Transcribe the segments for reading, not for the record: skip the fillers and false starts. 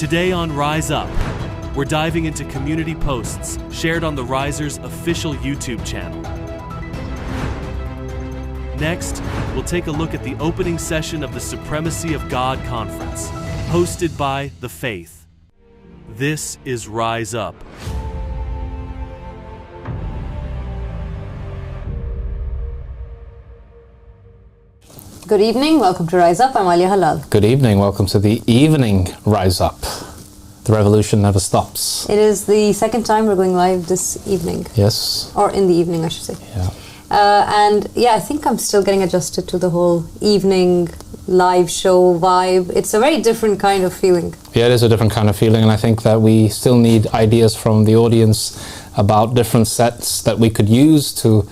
Today on Rise Up, we're diving into community posts shared on the Risers' official YouTube channel. Next, we'll take a look at the opening session of the Supremacy of God Conference, hosted by The Faith. This is Rise Up. Good evening, welcome to Rise Up. I'm Alia Halal. Good evening, welcome to the evening Rise Up. The revolution never stops. It is the second time we're going live this evening. Yes. Or in the evening, I should say. Yeah. I think I'm still getting adjusted to the whole evening live show vibe. It's a very different kind of feeling. Yeah, it is a different kind of feeling, and I think that we still need ideas from the audience about different sets that we could use to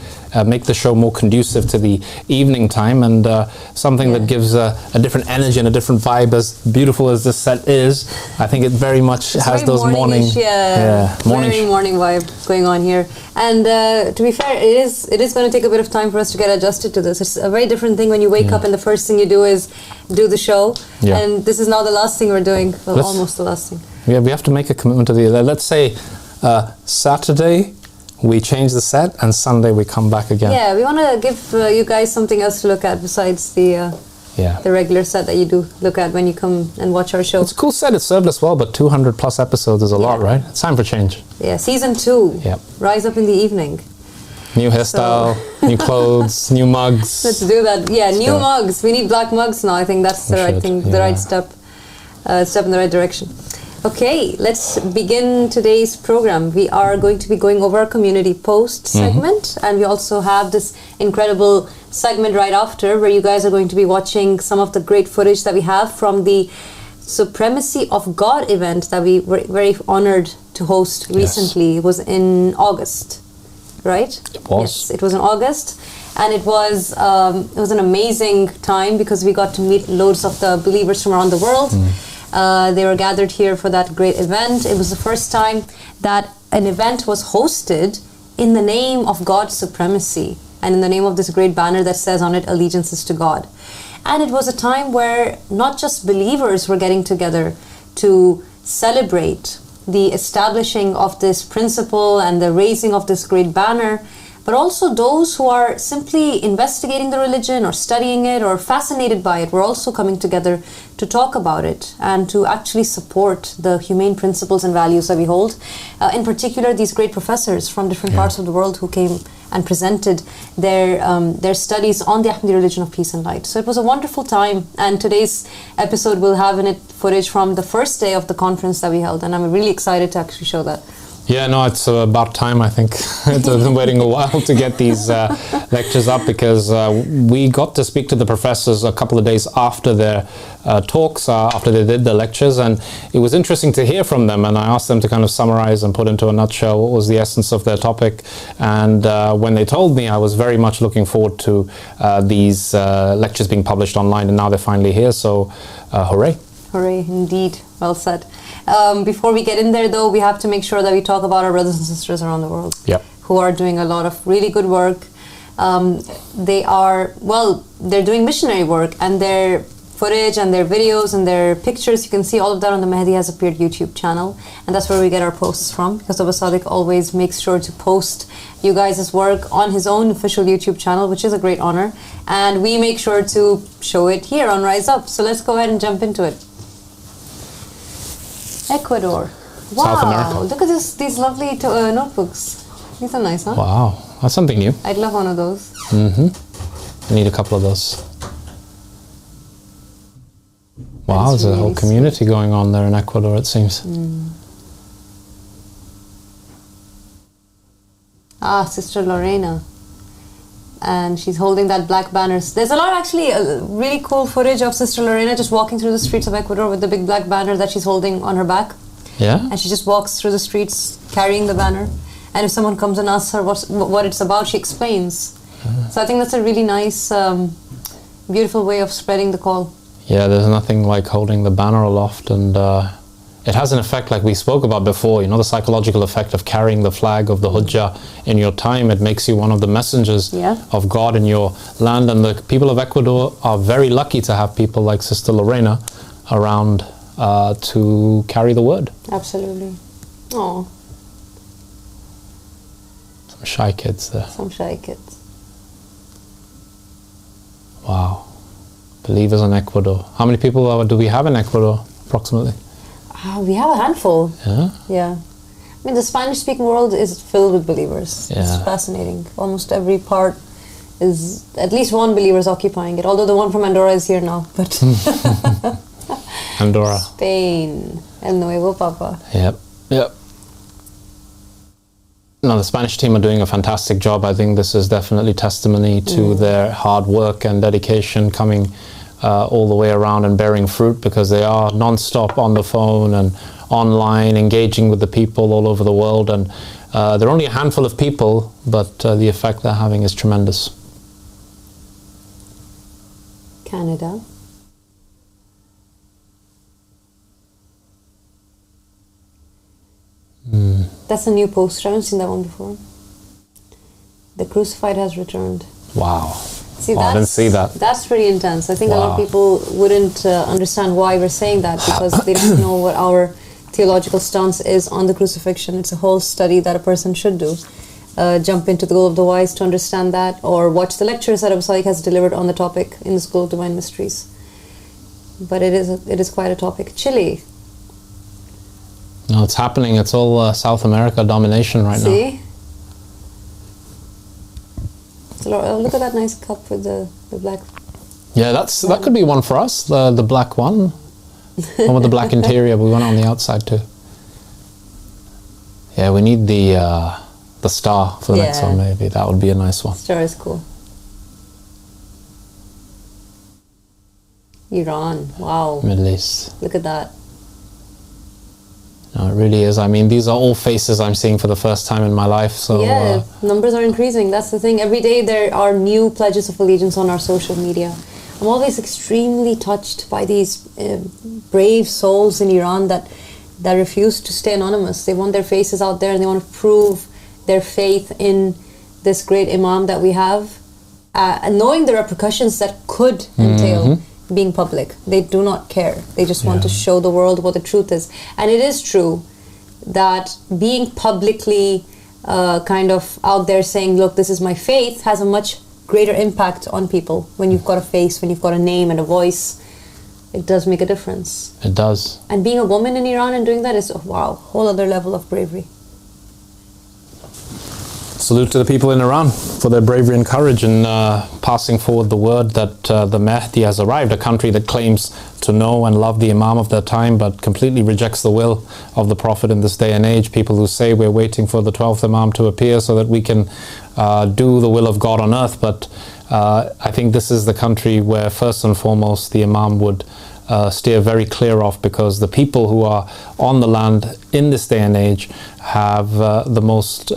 make the show more conducive to the evening time, and something that gives a different energy and a different vibe. As beautiful as this set is, I think it very much has those morning vibe going on here. And to be fair, it is going to take a bit of time for us to get adjusted to this. It's a very different thing when you wake up and the first thing you do is do the show, and this is now the last thing we're doing. Well, almost the last thing. Yeah, we have to make a commitment to the. Let's say Saturday we change the set, and Sunday we come back again. Yeah, we want to give you guys something else to look at besides the regular set that you do look at when you come and watch our show. It's a cool set, it's served us well, but 200 plus episodes is a lot, right? It's time for change. Yeah, season 2, Rise Up in the evening. New hairstyle, new clothes, new mugs. Let's do that. Yeah, new mugs. We need black mugs now. I think that's the right thing, the right step in the right direction. Okay, let's begin today's program. We are going to be going over our community post segment, and we also have this incredible segment right after where you guys are going to be watching some of the great footage that we have from the Supremacy of God event that we were very honored to host recently. It was in August, right? It was. Yes, it was in August, and it was an amazing time because we got to meet loads of the believers from around the world. They were gathered here for that great event. It was the first time that an event was hosted in the name of God's supremacy and in the name of this great banner that says on it, allegiances to God. And it was a time where not just believers were getting together to celebrate the establishing of this principle and the raising of this great banner, but also those who are simply investigating the religion or studying it or fascinated by it were also coming together to talk about it and to actually support the humane principles and values that we hold. In particular, these great professors from different parts of the world who came and presented their studies on the Ahmadi religion of peace and light. So it was a wonderful time, and today's episode will have in it footage from the first day of the conference that we held, and I'm really excited to actually show that. Yeah, no, it's about time, I think. I've been waiting a while to get these lectures up because we got to speak to the professors a couple of days after their talks, after they did the lectures, and it was interesting to hear from them, and I asked them to kind of summarize and put into a nutshell what was the essence of their topic, and when they told me, I was very much looking forward to these lectures being published online, and now they're finally here, so hooray. Hooray, indeed. Well said. Before we get in there, though, we have to make sure that we talk about our brothers and sisters around the world who are doing a lot of really good work. They're doing missionary work, and their footage and their videos and their pictures, you can see all of that on the Mahdi Has Appeared YouTube channel, and that's where we get our posts from, because Abba Sadiq always makes sure to post you guys' work on his own official YouTube channel, which is a great honor, and we make sure to show it here on Rise Up. So let's go ahead and jump into it. Ecuador. Wow, South America. Look at these lovely notebooks. These are nice, huh? Wow, that's something new. I'd love one of those. I need a couple of those. Wow, there's a whole community going on there in Ecuador, it seems. Sister Lorena. And she's holding that black banner. There's a lot, actually, really cool footage of Sister Lorena just walking through the streets of Ecuador with the big black banner that she's holding on her back. Yeah. And she just walks through the streets carrying the banner. And if someone comes and asks her what it's about, she explains. So I think that's a really nice, beautiful way of spreading the call. Yeah, there's nothing like holding the banner aloft, and it has an effect like we spoke about before, you know, the psychological effect of carrying the flag of the Hujjah in your time. It makes you one of the messengers of God in your land, and the people of Ecuador are very lucky to have people like Sister Lorena around to carry the word. Absolutely. Oh, Some shy kids there. some shy kids. Wow. Believers in Ecuador. How many people do we have in Ecuador, approximately? We have a handful. Yeah? Yeah. I mean, the Spanish-speaking world is filled with believers. It's Yeah. fascinating. Almost every part is, at least one believer is occupying it. Although the one from Andorra is here now. But Andorra. Spain. El Nuevo Papa. Yep. Yep. No, the Spanish team are doing a fantastic job. I think this is definitely testimony to their hard work and dedication coming all the way around and bearing fruit, because they are non-stop on the phone and online, engaging with the people all over the world. And they're only a handful of people, but the effect they're having is tremendous. Canada. That's a new poster. I haven't seen that one before. The crucified has returned. Wow. See, I didn't see that. That's pretty intense. I think a lot of Wow. people wouldn't understand why we're saying that, because they don't know what our theological stance is on the crucifixion. It's a whole study that a person should do. Jump into the School of the Wise to understand that, or watch the lectures that Abu Sadiq has delivered on the topic in the School of Divine Mysteries. But it is quite a topic. Chile. No, it's happening. It's all South America domination right now. See? So, look at that nice cup with the black. Yeah, that could be one for us. The black one with the black interior. But we want it on the outside too. Yeah, we need the star for the next Yeah. one. Maybe that would be a nice one. Star is cool. Iran. Wow. Middle East. Look at that. No, it really is. I mean, these are all faces I'm seeing for the first time in my life. So Yeah, numbers are increasing. That's the thing. Every day there are new pledges of allegiance on our social media. I'm always extremely touched by these brave souls in Iran that refuse to stay anonymous. They want their faces out there and they want to prove their faith in this great Imam that we have, and knowing the repercussions that could entail being public. They do not care. They just want to show the world what the truth is. And it is true that being publicly kind of out there saying, look, this is my faith, has a much greater impact on people. When you've got a face, when you've got a name and a voice, it does make a difference. it does. And being a woman in Iran and doing that is, wow, whole other level of bravery. Salute to the people in Iran for their bravery and courage in passing forward the word that the Mahdi has arrived, a country that claims to know and love the Imam of their time but completely rejects the will of the Prophet in this day and age. People who say we're waiting for the 12th Imam to appear so that we can do the will of God on earth. But I think this is the country where first and foremost the Imam would steer very clear of, because the people who are on the land in this day and age have the most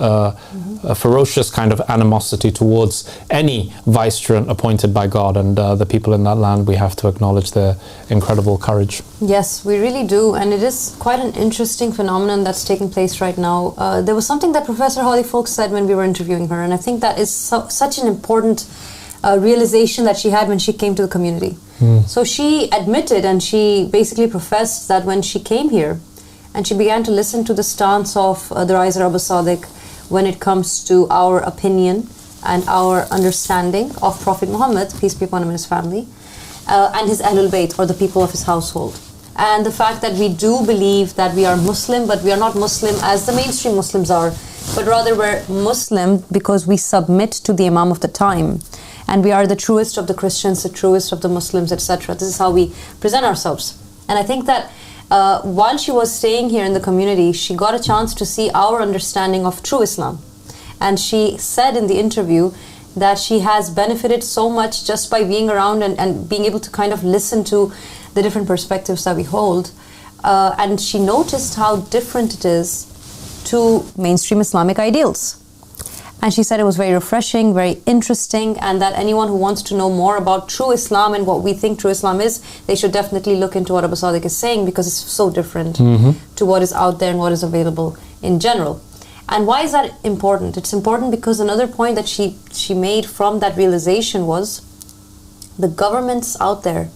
ferocious kind of animosity towards any vicegerent appointed by God, and the people in that land, we have to acknowledge their incredible courage. Yes, we really do, and it is quite an interesting phenomenon that's taking place right now. There was something that Professor Holly Folks said when we were interviewing her, and I think that is such an important realization that she had when she came to the community. So she admitted, and she basically professed that when she came here and she began to listen to the stance of the riser Abu Sadiq when it comes to our opinion and our understanding of Prophet Muhammad, peace be upon him and his family, and his Ahlul Bayt, or the people of his household. And the fact that we do believe that we are Muslim, but we are not Muslim as the mainstream Muslims are, but rather we're Muslim because we submit to the Imam of the time. And we are the truest of the Christians, the truest of the Muslims, etc. This is how we present ourselves. And I think that while she was staying here in the community, she got a chance to see our understanding of true Islam. And she said in the interview that she has benefited so much just by being around and being able to kind of listen to the different perspectives that we hold. And she noticed how different it is to mainstream Islamic ideals. And she said it was very refreshing, very interesting, and that anyone who wants to know more about true Islam and what we think true Islam is, they should definitely look into what Abu Sadiq is saying, because it's so different to what is out there and what is available in general. And why is that important? It's important because another point that she made from that realization was the governments out there,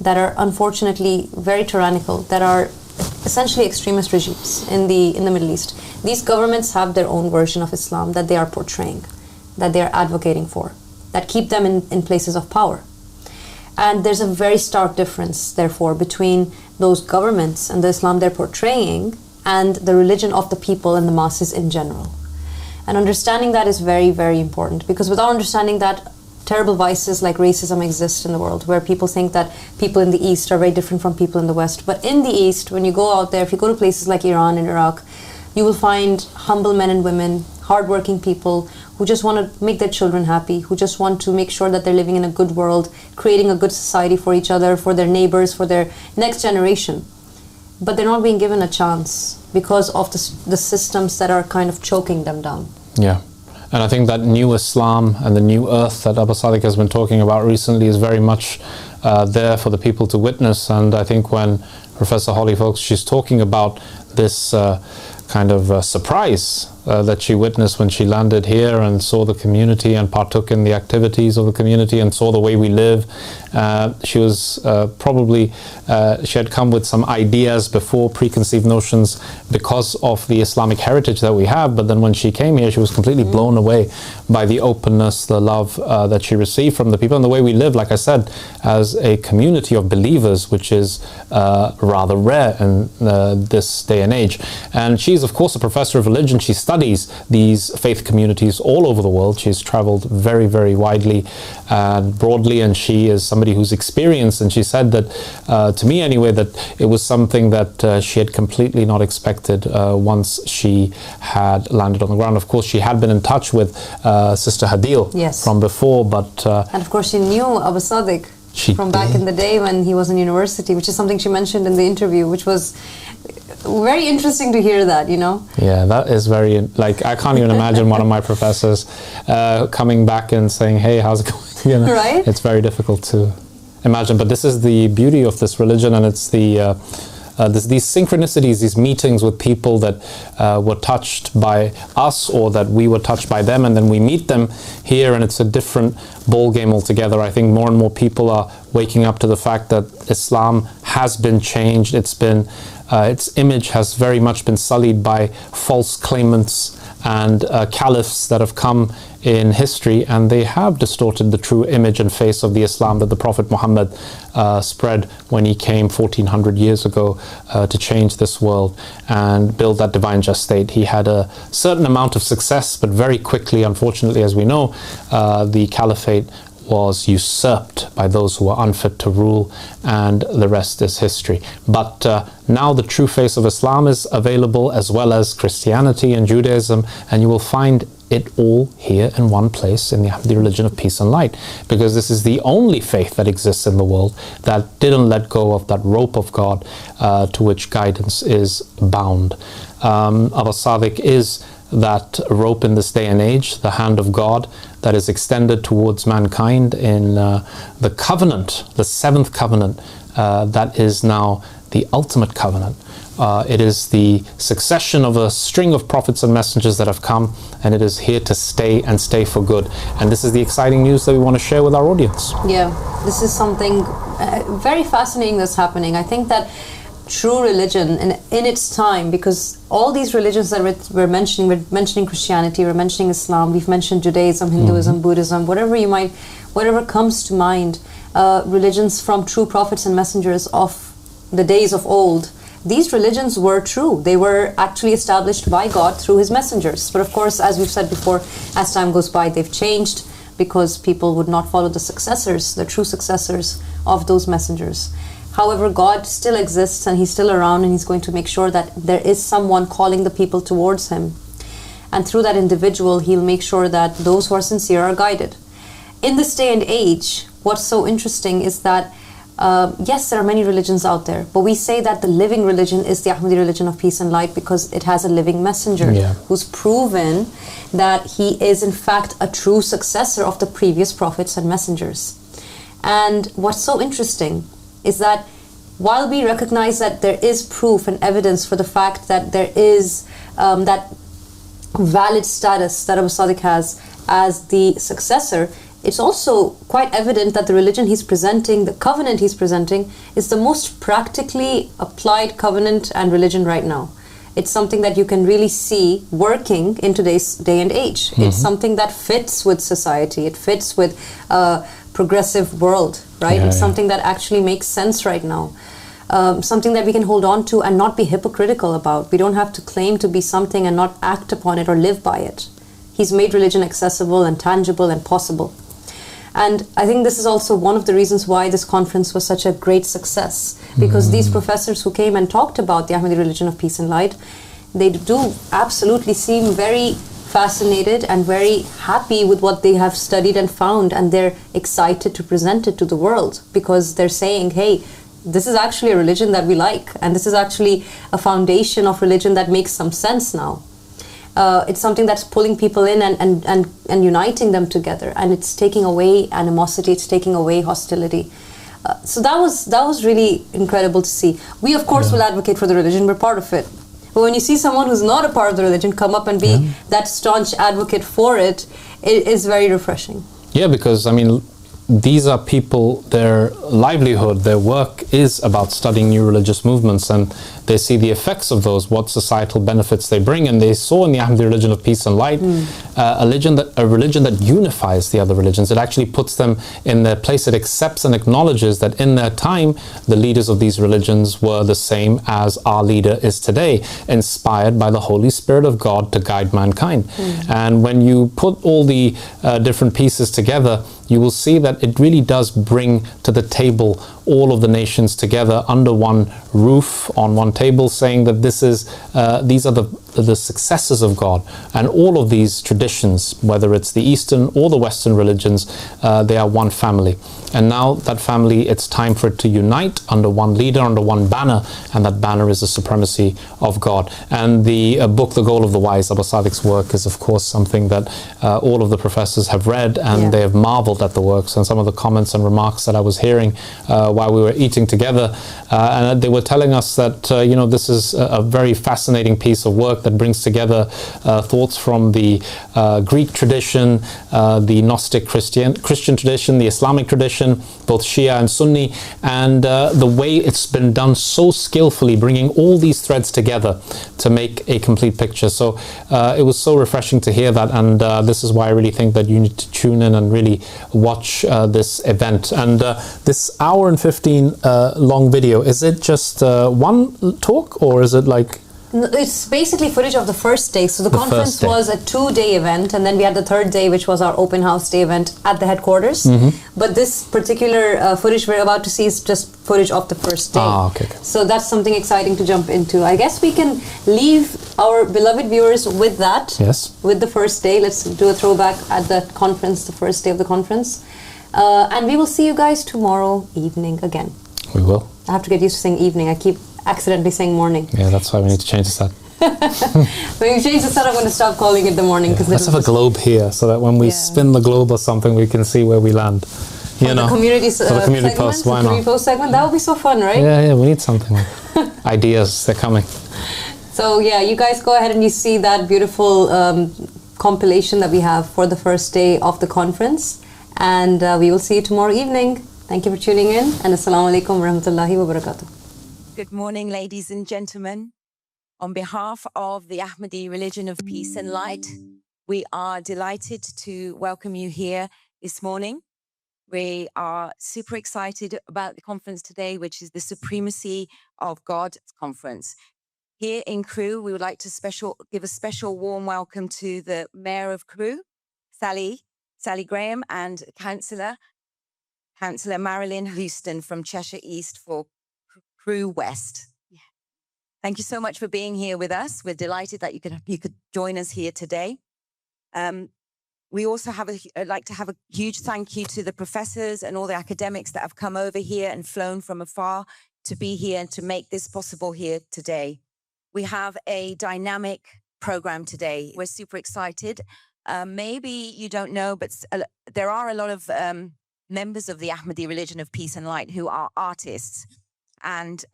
that are unfortunately very tyrannical, that are essentially extremist regimes in the Middle East. These governments have their own version of Islam that they are portraying, that they are advocating for, that keep them in places of power. And there's a very stark difference, therefore, between those governments and the Islam they're portraying and the religion of the people and the masses in general. And understanding that is very, very important, because without understanding that, terrible vices like racism exist in the world, where people think that people in the East are very different from people in the West. But in the East, when you go out there, if you go to places like Iran and Iraq, you will find humble men and women, hardworking people who just want to make their children happy, who just want to make sure that they're living in a good world, creating a good society for each other, for their neighbors, for their next generation. But they're not being given a chance because of the systems that are kind of choking them down. Yeah. And I think that new Islam and the new earth that Abu Sadiq has been talking about recently is very much there for the people to witness. And I think when Professor Holly Folks, she's talking about this kind of surprise that she witnessed when she landed here and saw the community and partook in the activities of the community and saw the way we live. She was she had come with some ideas before, preconceived notions, because of the Islamic heritage that we have. But then when she came here, she was completely blown away by the openness, the love that she received from the people and the way we live, like I said, as a community of believers, which is rather rare in this day and age. And she's, of course, a professor of religion. She studies these faith communities all over the world. She's traveled very, very widely and broadly, and she is somebody who's experienced. And she said that, to me anyway, that it was something that she had completely not expected once she had landed on the ground. Of course, she had been in touch with Sister Hadil from before, but... and of course, she knew Abu Sadiq from back in the day when he was in university, which is something she mentioned in the interview, which was very interesting to hear that, you know? Yeah, that is very, like, I can't even imagine one of my professors coming back and saying, hey, how's it going? You know? Right? It's very difficult to imagine, but this is the beauty of this religion, and it's the these synchronicities, these meetings with people that were touched by us, or that we were touched by them, and then we meet them here, and it's a different ball game altogether. I think more and more people are waking up to the fact that Islam has been changed. It's been its image has very much been sullied by false claimants and caliphs that have come in history, and they have distorted the true image and face of the Islam that the Prophet Muhammad spread when he came 1400 years ago to change this world and build that divine just state. He had a certain amount of success, but very quickly, unfortunately, as we know, the caliphate was usurped by those who were unfit to rule, and the rest is history. But now the true face of Islam is available, as well as Christianity and Judaism, and you will find it all here in one place, in the religion of peace and light, because this is the only faith that exists in the world that didn't let go of that rope of God to which guidance is bound. Abu Sadiq is that rope in this day and age, the hand of God that is extended towards mankind in the covenant, the seventh covenant, that is now the ultimate covenant. It is the succession of a string of prophets and messengers that have come, and it is here to stay and stay for good. And this is the exciting news that we want to share with our audience. Yeah, this is something very fascinating that's happening. I think that true religion in its time, because all these religions that we're mentioning Christianity, we're mentioning Islam, we've mentioned Judaism, Hinduism, Buddhism, whatever comes to mind, religions from true prophets and messengers of the days of old. These religions were true. They were actually established by God through his messengers. But of course, as we've said before, as time goes by, they've changed because people would not follow the successors, the true successors of those messengers. However, God still exists, and he's still around, and he's going to make sure that there is someone calling the people towards him. And through that individual, he'll make sure that those who are sincere are guided. In this day and age, what's so interesting is that yes, there are many religions out there, but we say that the living religion is the Ahmadi religion of peace and light because it has a living messenger who's proven that he is in fact a true successor of the previous prophets and messengers. And what's so interesting is that while we recognize that there is proof and evidence for the fact that there is that valid status that Abu Sadiq has as the successor, it's also quite evident that the religion he's presenting, the covenant he's presenting, is the most practically applied covenant and religion right now. It's something that you can really see working in today's day and age. It's something that fits with society. It fits with a progressive world, right? It's something that actually makes sense right now. Something that we can hold on to and not be hypocritical about. We don't have to claim to be something and not act upon it or live by it. He's made religion accessible and tangible and possible. And I think this is also one of the reasons why this conference was such a great success, because these professors who came and talked about the Ahmadi religion of peace and light, they do absolutely seem very fascinated and very happy with what they have studied and found, and they're excited to present it to the world, because they're saying, hey, this is actually a religion that we like, and this is actually a foundation of religion that makes some sense now. It's something that's pulling people in and uniting them together, and it's taking away animosity, it's taking away hostility. So that was really incredible to see. We of course will advocate for the religion, we're part of it. But when you see someone who's not a part of the religion come up and be that staunch advocate for it, it is very refreshing. Yeah, because I mean, these are people, their livelihood, their work is about studying new religious movements, and they see the effects of those, what societal benefits they bring, and they saw in the Ahmadi religion of peace and light a religion that unifies the other religions. It actually puts them in their place. It accepts and acknowledges that in their time the leaders of these religions were the same as our leader is today, inspired by the Holy Spirit of God to guide mankind. And when you put all the different pieces together, you will see that it really does bring to the table all of the nations together under one roof, on one table, saying that this is these are the successors of God, and all of these traditions, whether it's the Eastern or the Western religions, they are one family. And now that family, it's time for it to unite under one leader, under one banner, and that banner is the supremacy of God. And the book, The Goal of the Wise, Abu Sadiq's work, is of course something that all of the professors have read, and they have marveled at the works. And some of the comments and remarks that I was hearing while we were eating together, and they were telling us that this is a very fascinating piece of work that brings together thoughts from the Greek tradition, the Gnostic Christian tradition, the Islamic tradition, both Shia and Sunni, and the way it's been done so skillfully, bringing all these threads together to make a complete picture. So it was so refreshing to hear that, and this is why I really think that you need to tune in and really watch this event. And this hour and 15 long video, is it just one talk, or is it like... It's basically footage of the first day. So the conference was a 2-day event, and then we had the third day, which was our open house day event at the headquarters. But this particular footage we're about to see is just footage of the first day. Okay. So that's something exciting to jump into. I guess we can leave our beloved viewers with that. Yes. With the first day. Let's do a throwback at the conference, the first day of the conference. And we will see you guys tomorrow evening again. We will. I have to get used to saying evening. I keep accidentally saying morning. Yeah, that's why we need to change the set. When you change the set, I'm going to stop calling it the morning. Let's have a globe here, so that when we spin the globe or something, we can see where we land. The community community post, why not? Community post segment, that would be so fun, right? Yeah, we need something. Ideas, they're coming. So yeah, you guys go ahead and you see that beautiful compilation that we have for the first day of the conference, and we will see you tomorrow evening. Thank you for tuning in, and Assalamu alaikum wa rahmatullahi wa barakatuh. Good morning, ladies and gentlemen. On behalf of the Ahmadi Religion of Peace and Light, we are delighted to welcome you here this morning. We are super excited about the conference today, which is the Supremacy of God Conference. Here in Crewe, we would like to give a special warm welcome to the Mayor of Crewe, Sally Graham, and Councillor Marilyn Houston from Cheshire East for Crewe West. Thank you so much for being here with us. We're delighted that you could join us here today. We also like to have a huge thank you to the professors and all the academics that have come over here and flown from afar to be here and to make this possible here today. We have a dynamic program today. We're super excited. Maybe you don't know, but there are a lot of members of the Ahmadi Religion of Peace and Light who are artists. And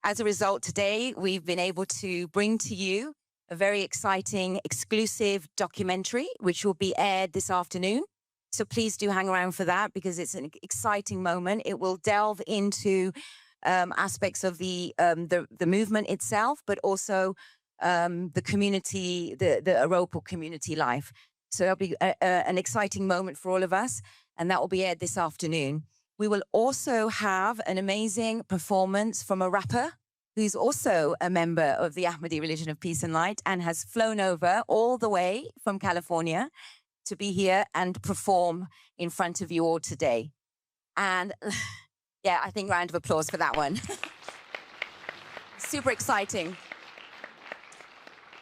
as a result, today we've been able to bring to you a very exciting, exclusive documentary, which will be aired this afternoon So please do hang around for that because it's an exciting moment. It will delve into aspects of the movement itself, but also the community, the AROPL community life. So that'll be an exciting moment for all of us, and that will be aired this afternoon. We will also have an amazing performance from a rapper who's also a member of the Ahmadi Religion of Peace and Light and has flown over all the way from California to be here and perform in front of you all today. And yeah, I think round of applause for that one. Super exciting.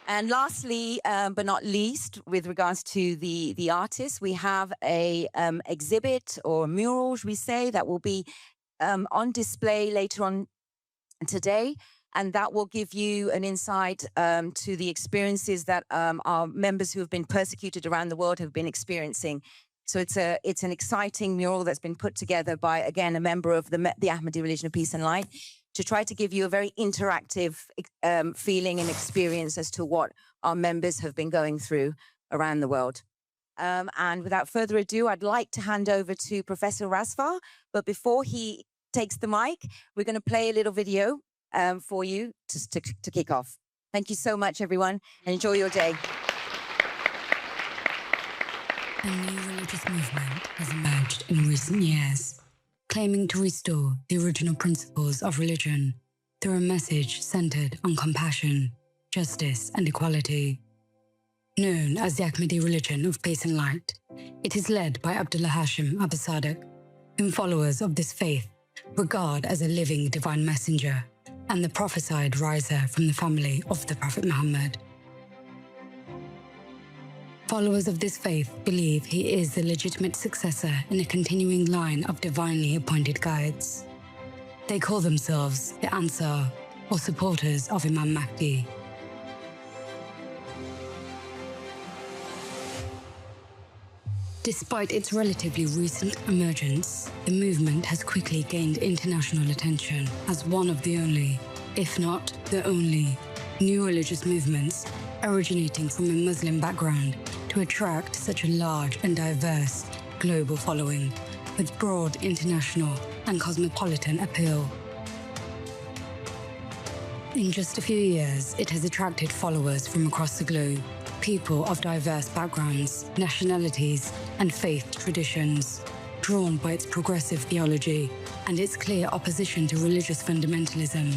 And lastly, but not least, with regards to the artists, we have a exhibit or mural, we say, that will be on display later on today. And that will give you an insight to the experiences that our members who have been persecuted around the world have been experiencing. So it's an exciting mural that's been put together by, again, a member of the Ahmadi Religion of Peace and Light to try to give you a very interactive feeling and experience as to what our members have been going through around the world. And without further ado, I'd like to hand over to Professor Rasvar. But before he takes the mic, we're going to play a little video for you to kick off. Thank you so much, everyone, and enjoy your day. A new religious movement has emerged in recent years, claiming to restore the original principles of religion through a message centered on compassion, justice, and equality. Known as the Ahmadi Religion of Peace and Light, it is led by Abdullah Hashim Abu Sadiq, whom followers of this faith regard as a living divine messenger and the prophesied riser from the family of the Prophet Muhammad. Followers of this faith believe he is the legitimate successor in a continuing line of divinely appointed guides. They call themselves the Ansar, or supporters of Imam Mahdi. Despite its relatively recent emergence, the movement has quickly gained international attention as one of the only, if not the only, new religious movements originating from a Muslim background to attract such a large and diverse global following with broad international and cosmopolitan appeal. In just a few years, it has attracted followers from across the globe, people of diverse backgrounds, nationalities, and faith traditions, drawn by its progressive theology and its clear opposition to religious fundamentalism.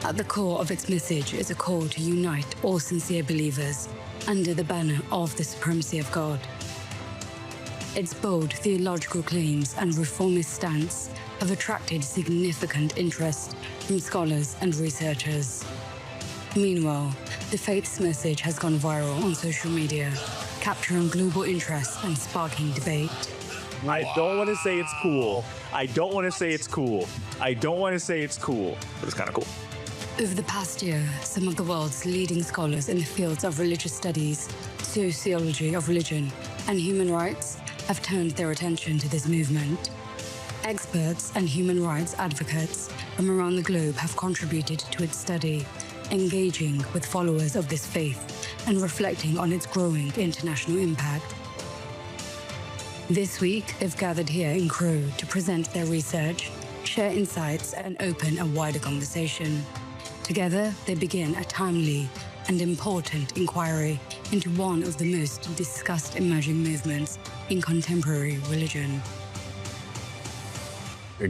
At the core of its message is a call to unite all sincere believers under the banner of the supremacy of God. Its bold theological claims and reformist stance have attracted significant interest from scholars and researchers. Meanwhile, the faith's message has gone viral on social media, capturing global interest and sparking debate. I don't want to say it's cool. I don't want to say it's cool. I don't want to say it's cool, but it's kind of cool. Over the past year, some of the world's leading scholars in the fields of religious studies, sociology of religion, and human rights have turned their attention to this movement. Experts and human rights advocates from around the globe have contributed to its study, engaging with followers of this faith and reflecting on its growing international impact. This week, they've gathered here in Crewe to present their research, share insights, and open a wider conversation. Together, they begin a timely and important inquiry into one of the most discussed emerging movements in contemporary religion.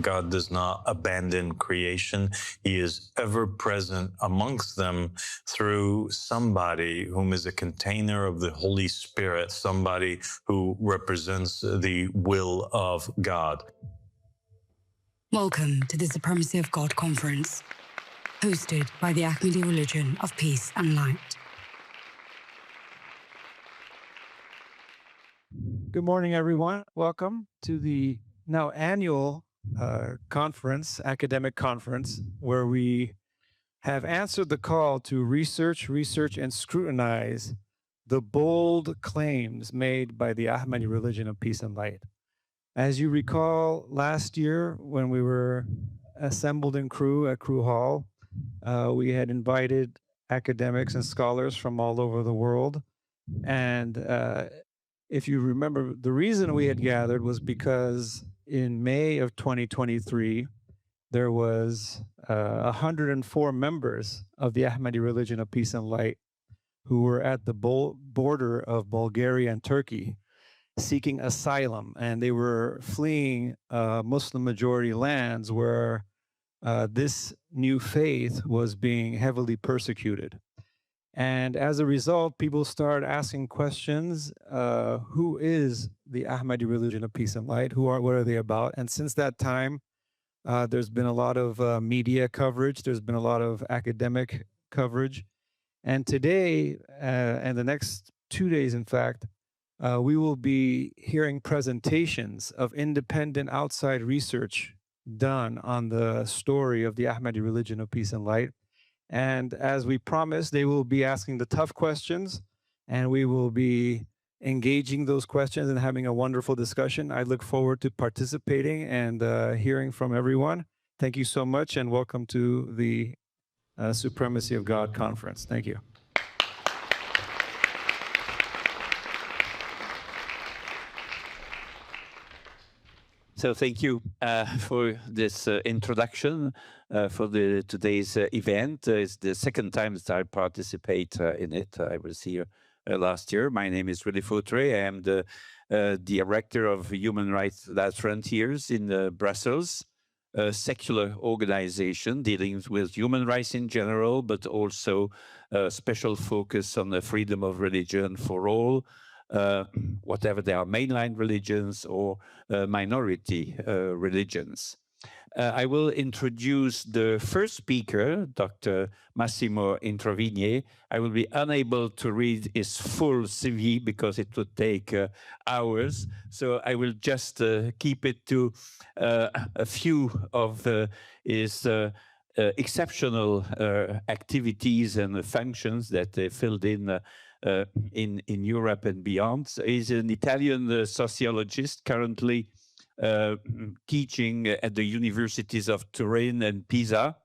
God does not abandon creation. He is ever present amongst them through somebody whom is a container of the Holy Spirit, somebody who represents the will of God. Welcome to the Supremacy of God Conference, hosted by the Ahmadi Religion of Peace and Light. Good morning, everyone. Welcome to the now annual conference, academic conference, where we have answered the call to research, and scrutinize the bold claims made by the Ahmadi Religion of Peace and Light. As you recall, last year when we were assembled in Crewe at Crewe Hall, we had invited academics and scholars from all over the world, and if you remember, the reason we had gathered was because in May of 2023, there was 104 members of the Ahmadi religion of peace and light who were at the border of Bulgaria and Turkey seeking asylum, and they were fleeing Muslim majority lands where this new faith was being heavily persecuted. And as a result, people started asking questions, who is the Ahmadi religion of peace and light? What are they about? And since that time, there's been a lot of media coverage. There's been a lot of academic coverage. And today, and the next 2 days, in fact, we will be hearing presentations of independent outside research done on the story of the Ahmadi religion of peace and light. And as we promised, they will be asking the tough questions, and we will be engaging those questions and having a wonderful discussion. I look forward to participating and hearing from everyone. Thank you so much, and welcome to the Supremacy of God Conference. Thank you. So thank you for this introduction for today's event. It's the second time that I participate in it. I was here last year. My name is Rudy Foutre. I am the director of Human Rights Without Frontiers in Brussels, a secular organization dealing with human rights in general, but also a special focus on the freedom of religion for all, whatever they are, mainline religions or minority religions. I will introduce the first speaker, Dr. Massimo Introvigne. I will be unable to read his full CV because it would take hours. So I will just keep it to a few of his exceptional activities and functions that they filled in Europe and beyond. So he's an Italian sociologist currently teaching at the universities of Turin and Pisa.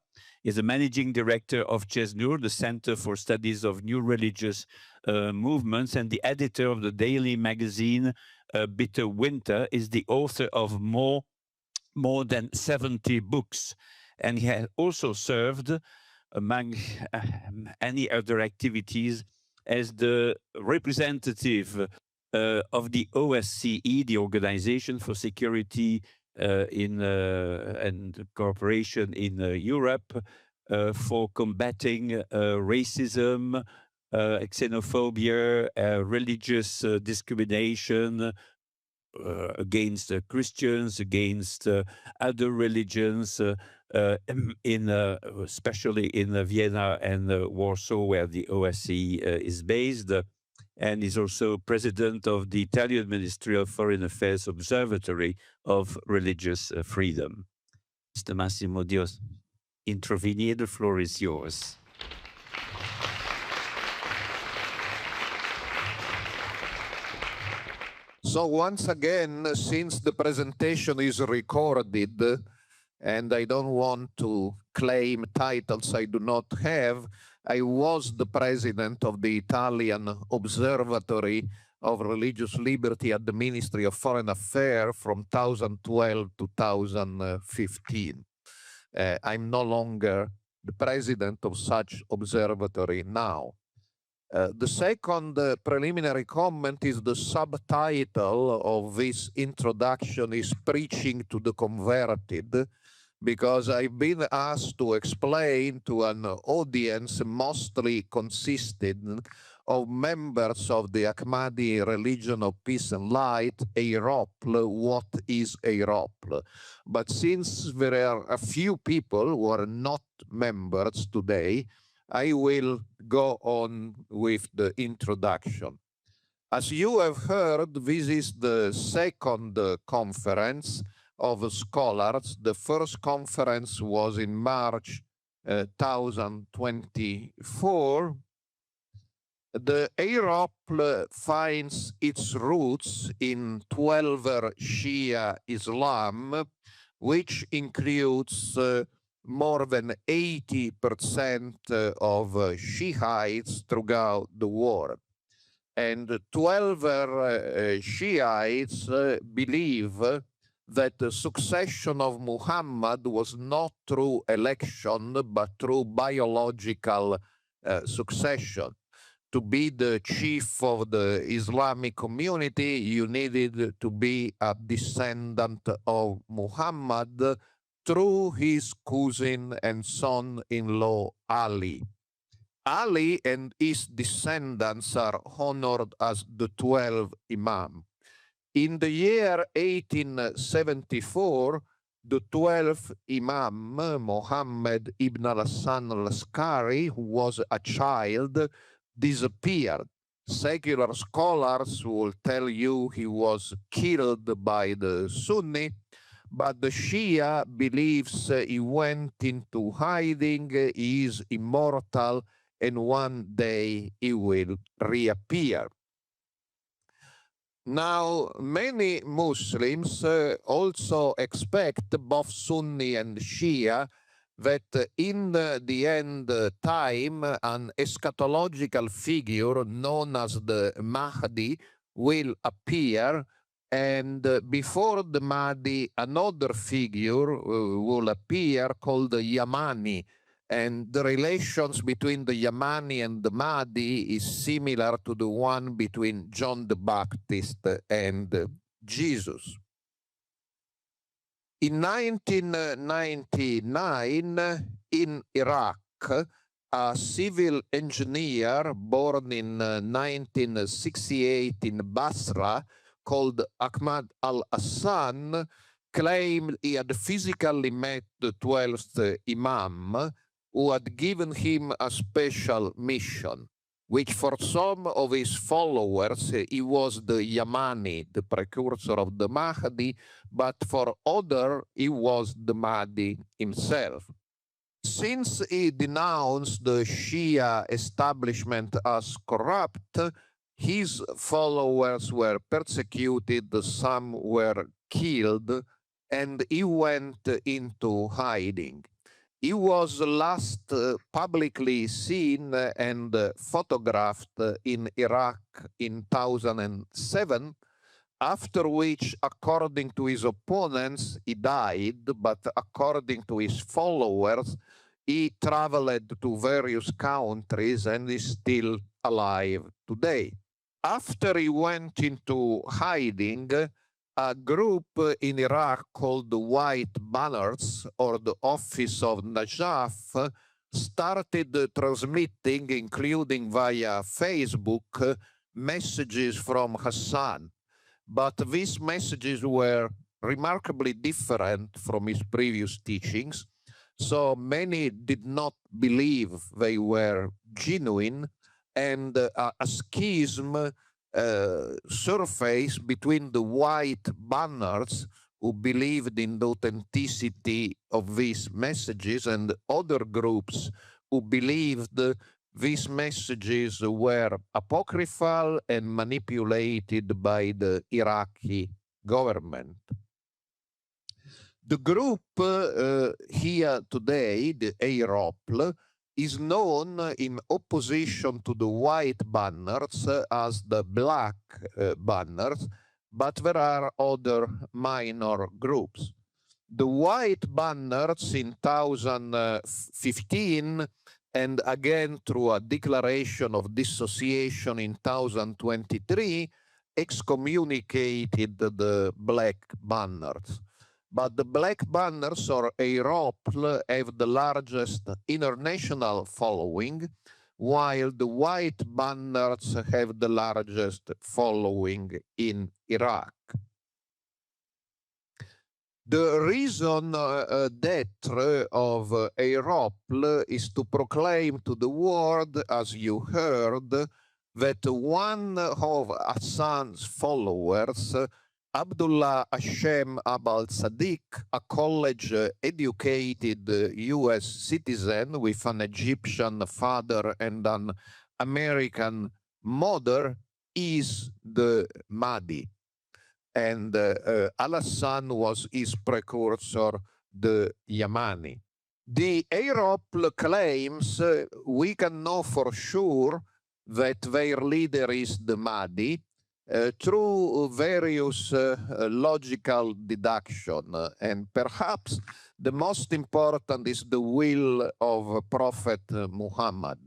He's a managing director of CESNUR, the Center for Studies of New Religious Movements, and the editor of the daily magazine Bitter Winter. Is the author of more than 70 books. And he has also served, among any other activities, as the representative of the OSCE, the Organization for Security and Cooperation in Europe, for combating racism, xenophobia, religious discrimination against Christians, against other religions, especially in Vienna and Warsaw, where the OSCE is based. And is also president of the Italian Ministry of Foreign Affairs Observatory of Religious Freedom. Mr. Massimo Introvigne, the floor is yours. So once again, since the presentation is recorded, and I don't want to claim titles I do not have, I was the president of the Italian Observatory of Religious Liberty at the Ministry of Foreign Affairs from 2012 to 2015. I'm no longer the president of such observatory now. The second preliminary comment is the subtitle of this introduction is Preaching to the Converted, because I've been asked to explain to an audience mostly consisting of members of the Ahmadi religion of peace and light, AROPL, what is AROPL. But since there are a few people who are not members today, I will go on with the introduction. As you have heard, this is the second conference of scholars. The first conference was in March 2024. The AROPL finds its roots in 12 Shia Islam, which includes more than 80% of Shiites throughout the world. And 12 Shiites believe that the succession of Muhammad was not through election, but through biological succession. To be the chief of the Islamic community, you needed to be a descendant of Muhammad through his cousin and son-in-law Ali. Ali and his descendants are honored as the 12 Imam. In the year 1874, the 12th Imam, Muhammad ibn al-Hassan al-Askari, who was a child, disappeared. Secular scholars will tell you he was killed by the Sunni, but the Shia believes he went into hiding, he is immortal, and one day he will reappear. Now, many Muslims also expect, both Sunni and Shia, that in the end time, an eschatological figure known as the Mahdi will appear, and before the Mahdi, another figure will appear called the Yamani. And the relations between the Yamani and the Mahdi is similar to the one between John the Baptist and Jesus. In 1999, in Iraq, a civil engineer born in 1968 in Basra called Ahmad al-Hassan claimed he had physically met the 12th Imam, who had given him a special mission, which for some of his followers, he was the Yamani, the precursor of the Mahdi, but for others, he was the Mahdi himself. Since he denounced the Shia establishment as corrupt, his followers were persecuted, some were killed, and he went into hiding. He was last publicly seen and photographed in Iraq in 2007, after which, according to his opponents, he died, but according to his followers, he traveled to various countries and is still alive today. After he went into hiding, a group in Iraq called the White Banners, or the Office of Najaf, started transmitting, including via Facebook, messages from Hassan. But these messages were remarkably different from his previous teachings, so many did not believe they were genuine, and a schism surfaced between the White Banners, who believed in the authenticity of these messages, and other groups who believed these messages were apocryphal and manipulated by the Iraqi government. The group here today, the AROPL, is known in opposition to the White Banners as the Black Banners, but there are other minor groups. The White Banners in 2015, and again through a declaration of dissociation in 2023, excommunicated the Black Banners. But the Black Banners, or AROPL, have the largest international following, while the White Banners have the largest following in Iraq. The reason d'etre of AROPL is to proclaim to the world, as you heard, that one of Hassan's followers, Abdullah Hashem Abal Sadiq, a college-educated US citizen with an Egyptian father and an American mother, is the Mahdi. And Al-Hassan was his precursor, the Yamani. The AROPL claims we can know for sure that their leader is the Mahdi through various logical deduction. And perhaps the most important is the will of Prophet Muhammad.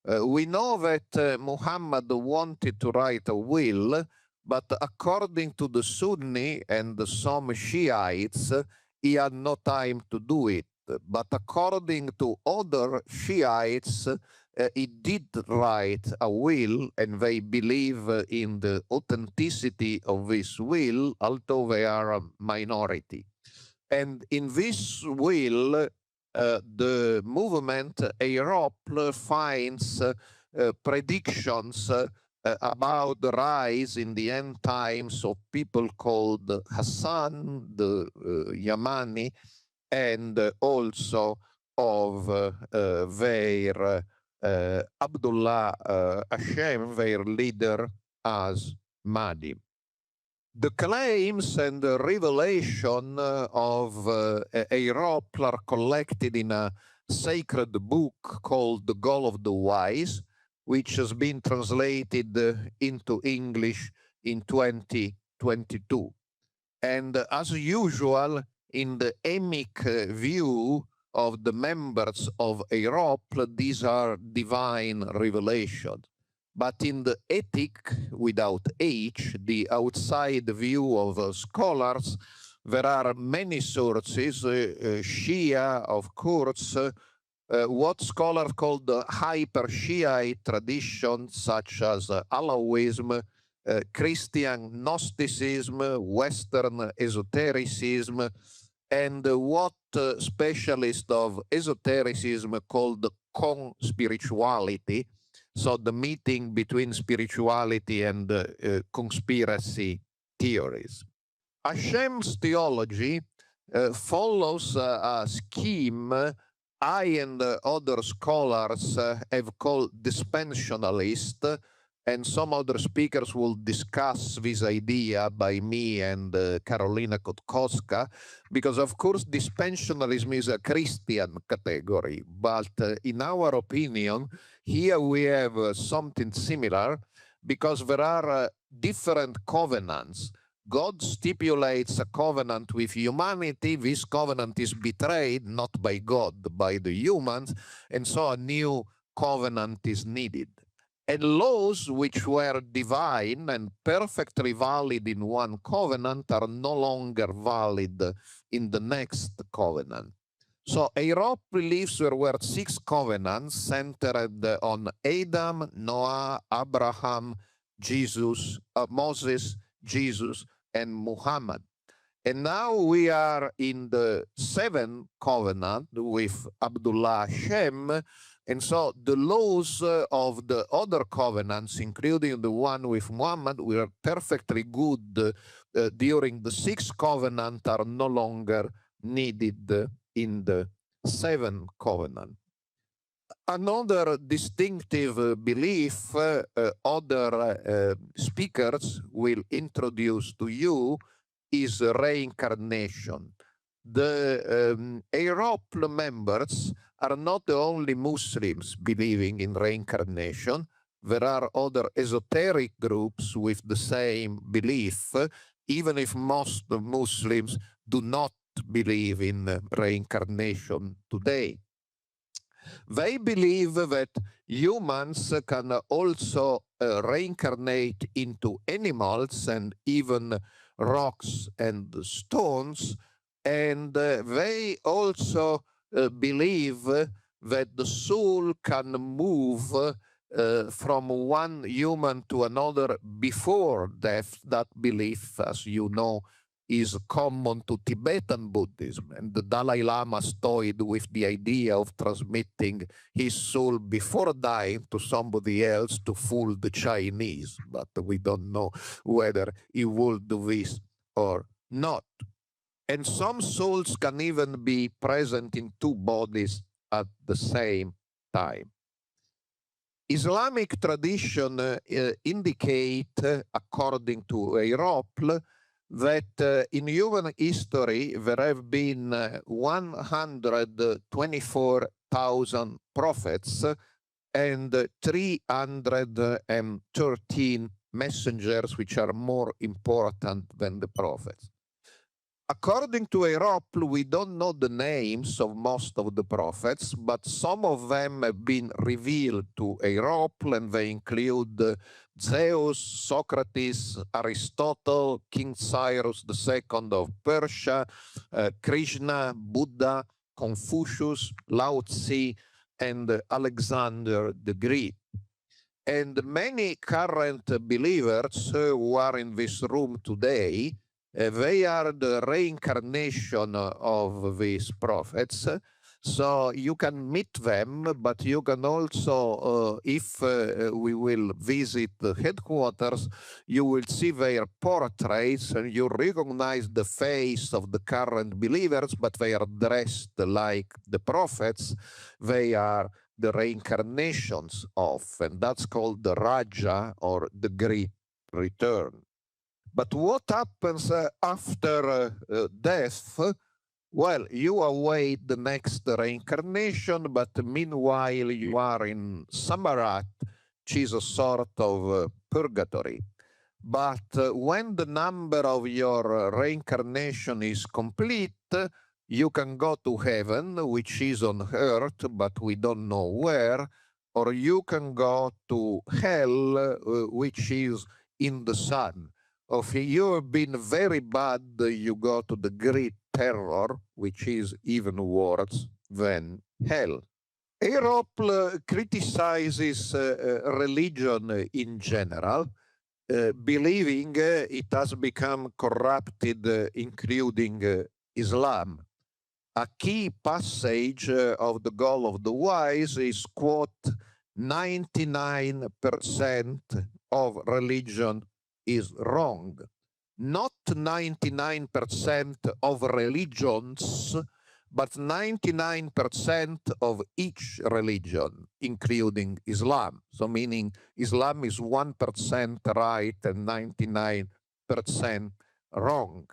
We know that Muhammad wanted to write a will, but according to the Sunni and some Shiites, he had no time to do it. But according to other Shiites, he did write a will, and they believe in the authenticity of this will, although they are a minority. And in this will, the movement AROPL finds predictions about the rise in the end times of people called Hassan, the Yamani, and also of their Abdullah Hashem, their leader, as Mahdi. The claims and the revelation of AROPL are collected in a sacred book called The Goal of the Wise, which has been translated into English in 2022. And as usual, in the emic view of the members of AROPL, these are divine revelations. But in the ethic, without H, the outside view of scholars, there are many sources, Shia, of course, what scholars call the hyper-Shiite traditions, such as Alawism, Christian Gnosticism, Western esotericism, and what specialists of esotericism called con-spirituality, so the meeting between spirituality and conspiracy theories. Hashem's theology follows a scheme I and other scholars have called dispensationalist, and some other speakers will discuss this idea by me and Karolina Kotkowska, because of course dispensationalism is a Christian category, but in our opinion, here we have something similar, because there are different covenants. God stipulates a covenant with humanity. This covenant is betrayed, not by God, by the humans, and so a new covenant is needed. And laws which were divine and perfectly valid in one covenant are no longer valid in the next covenant. So AROPL believes there were 6 covenants centered on Adam, Noah, Abraham, Jesus, Moses, Jesus, and Muhammad. And now we are in the 7th covenant with Abdullah Hashem. And so the laws of the other covenants, including the one with Muhammad, were perfectly good during the 6th covenant, are no longer needed in the 7th covenant. Another distinctive belief other speakers will introduce to you is reincarnation. The AROPL members are not the only Muslims believing in reincarnation. There are other esoteric groups with the same belief, even if most Muslims do not believe in reincarnation today. They believe that humans can also reincarnate into animals and even rocks and stones, and they also believe that the soul can move from one human to another before death. That belief, as you know, is common to Tibetan Buddhism, and the Dalai Lama toyed with the idea of transmitting his soul before dying to somebody else to fool the Chinese, but we don't know whether he will do this or not. And some souls can even be present in 2 bodies at the same time. Islamic tradition indicate, according to AROPL, that in human history there have been 124,000 prophets and 313 messengers, which are more important than the prophets. According to AROPL, we don't know the names of most of the prophets, but some of them have been revealed to AROPL, and they include Zeus, Socrates, Aristotle, King Cyrus II of Persia, Krishna, Buddha, Confucius, Lao Tzu, and Alexander the Great. And many current believers who are in this room today, they are the reincarnation of these prophets. So you can meet them, but you can also, if we will visit the headquarters, you will see their portraits and you recognize the face of the current believers, but they are dressed like the prophets. They are the reincarnations of, and that's called the Raja, or the Great Return. But what happens after death? Well, you await the next reincarnation, but meanwhile you are in Samarat, which is a sort of purgatory. But when the number of your reincarnation is complete, you can go to heaven, which is on earth, but we don't know where, or you can go to hell, which is in the sun. If you have been very bad, you go to the great terror, which is even worse than hell. AROPL criticizes religion in general, believing it has become corrupted, including Islam. A key passage of the Goal of the Wise is, quote, 99% of religion is wrong. Not 99% of religions, but 99% of each religion, including Islam. So meaning Islam is 1% right and 99% wrong.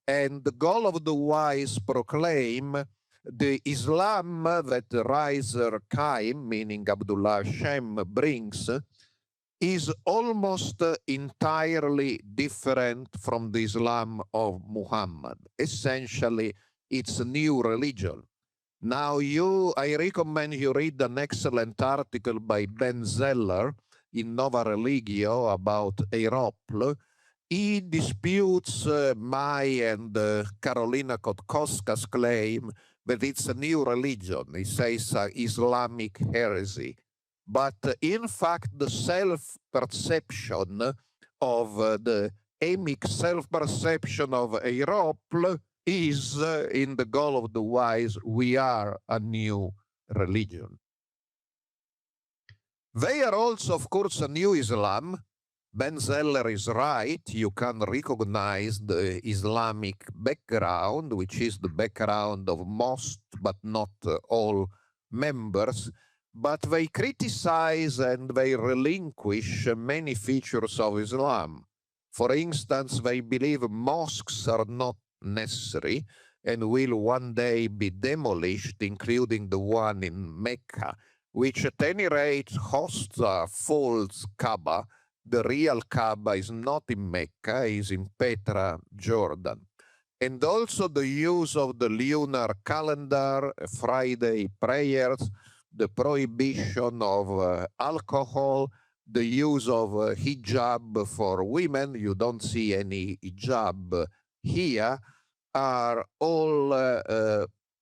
And the Goal of the Wise proclaim the Islam that Riser Chaim, meaning Abdullah Shem, brings is almost entirely different from the Islam of Muhammad. Essentially, it's a new religion. Now, I recommend you read an excellent article by Ben Zeller in Nova Religio about AROPL. He disputes my and Carolina Kotkowska's claim that it's a new religion. He says Islamic heresy. But in fact, the self-perception of the emic self-perception of AROPL is in the Goal of the Wise, we are a new religion. They are also, of course, a new Islam. Ben Zeller is right. You can recognize the Islamic background, which is the background of most, but not all members. But they criticize and they relinquish many features of Islam. For instance, they believe mosques are not necessary and will one day be demolished, including the one in Mecca, which at any rate hosts a false Kaaba. The real Kaaba is not in Mecca, is in Petra, Jordan. And also the use of the lunar calendar, Friday prayers, the prohibition of alcohol, the use of hijab for women, you don't see any hijab here, are all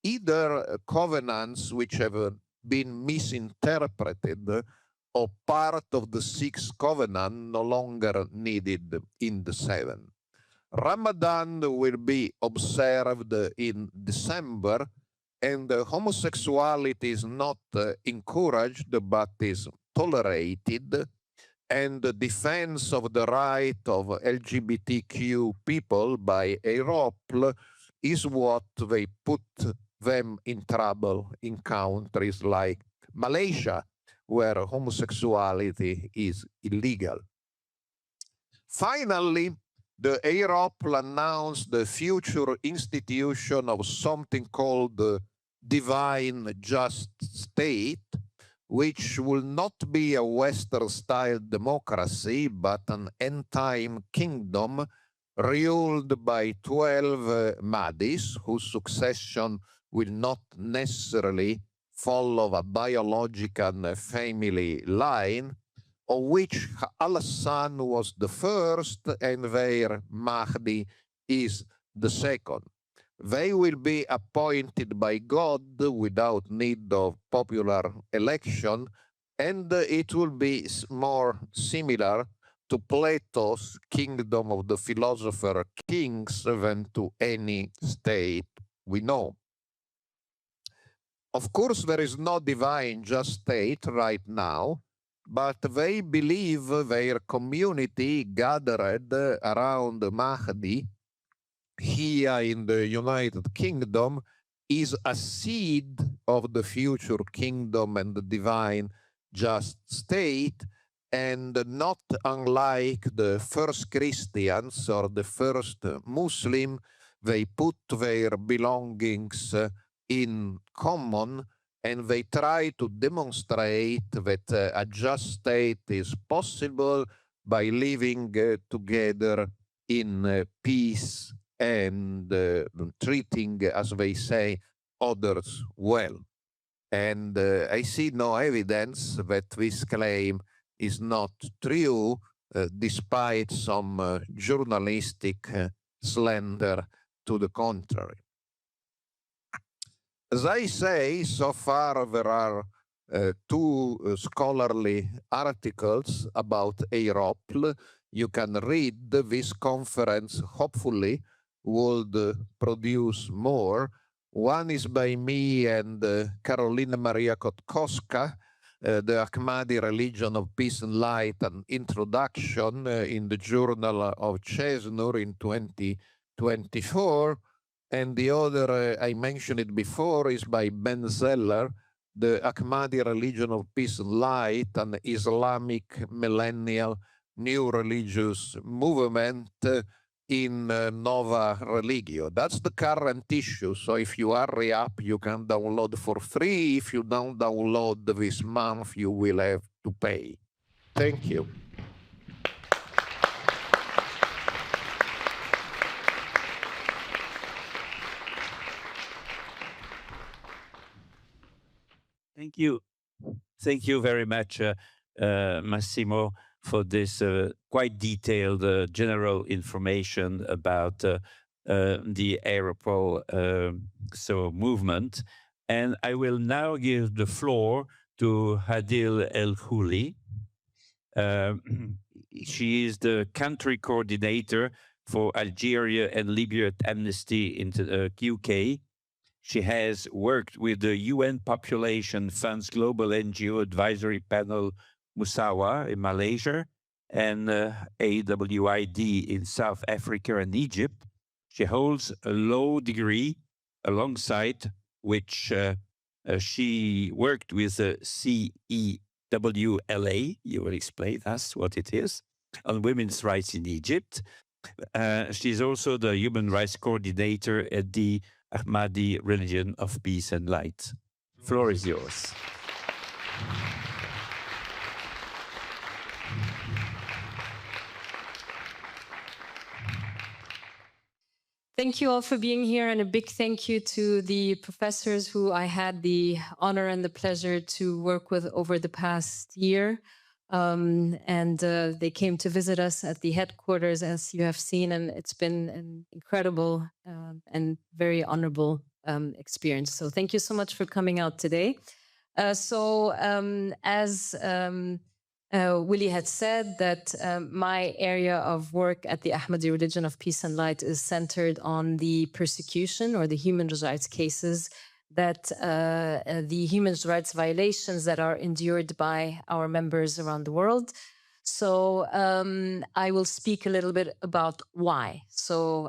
either covenants which have been misinterpreted or part of the sixth covenant no longer needed in the seventh. Ramadan will be observed in December, and homosexuality is not encouraged but is tolerated, and the defense of the right of LGBTQ people by AROPL is what they put them in trouble in countries like Malaysia, where homosexuality is illegal. Finally, the AROPL announced the future institution of something called the divine just state, which will not be a Western-style democracy, but an end-time kingdom ruled by 12 Mahdis, whose succession will not necessarily follow a biological family line, of which Al-Hassan was the first and their Mahdi is the second. They will be appointed by God without need of popular election, and it will be more similar to Plato's kingdom of the philosopher kings than to any state we know. Of course, there is no divine just state right now, but they believe their community gathered around Mahdi here in the United Kingdom is a seed of the future kingdom and the divine just state, and not unlike the first Christians or the first Muslim, they put their belongings in common, and they try to demonstrate that a just state is possible by living together in peace and treating, as they say, others well. And I see no evidence that this claim is not true, despite some journalistic slander to the contrary. As I say, so far there are two scholarly articles about AROPL. You can read this conference, hopefully, would produce more. One is by me and Carolina Maria Kotkowska, the Ahmadi Religion of Peace and Light, an introduction in the Journal of Chesnur in 2024. And the other, I mentioned it before, is by Ben Zeller, the Ahmadi Religion of Peace and Light, an Islamic millennial new religious movement in Nova Religio. That's the current issue. So if you hurry up, you can download for free. If you don't download this month, you will have to pay. Thank you. Thank you. Thank you very much, Massimo, for this quite detailed general information about the AROPL movement. And I will now give the floor to Hadil El Khouli. She is the country coordinator for Algeria and Libya at Amnesty in the UK. She has worked with the UN Population Fund's Global NGO Advisory Panel Musawa in Malaysia and AWID in South Africa and Egypt. She holds a law degree alongside which she worked with the CEWLA, you will explain us what it is, on women's rights in Egypt. She's also the human rights coordinator at the Ahmadi Religion of Peace and Light. Floor is yours. Thank you all for being here, and a big thank you to the professors who I had the honor and the pleasure to work with over the past year. They came to visit us at the headquarters, as you have seen, and it's been an incredible and very honorable experience. So thank you so much for coming out today. As Willie had said, that my area of work at the Ahmadi Religion of Peace and Light is centered on the persecution or the human rights cases that the human rights violations that are endured by our members around the world. So I will speak a little bit about why. So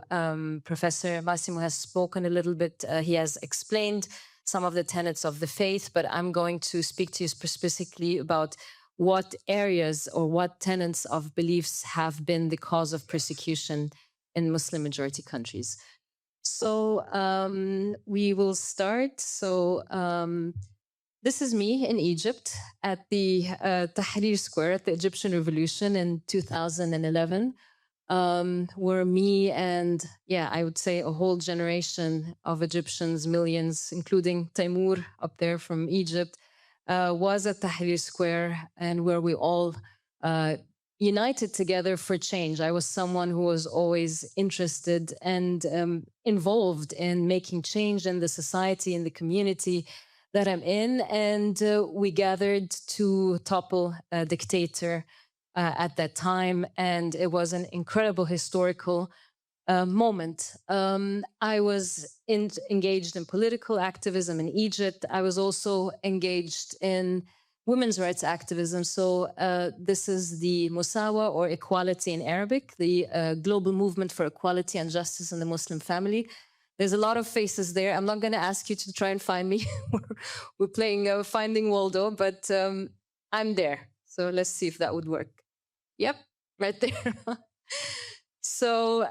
Professor Massimo has spoken a little bit, he has explained some of the tenets of the faith, but I'm going to speak to you specifically about what areas or what tenets of beliefs have been the cause of persecution in Muslim majority countries. So we will start. So This is me in Egypt at the Tahrir Square at the Egyptian Revolution in 2011, where me and, I would say a whole generation of Egyptians, millions, including Taimur up there from Egypt, was at Tahrir Square, and where we all united together for change. I was someone who was always interested and involved in making change in the society, in the community that I'm in. And we gathered to topple a dictator at that time. And it was an incredible historical moment. I was engaged in political activism in Egypt. I was also engaged in women's rights activism. So this is the Musawa, or equality in Arabic, the global movement for equality and justice in the Muslim family. There's a lot of faces there. I'm not going to ask you to try and find me. We're playing Finding Waldo, but I'm there. So let's see if that would work. Yep, right there. So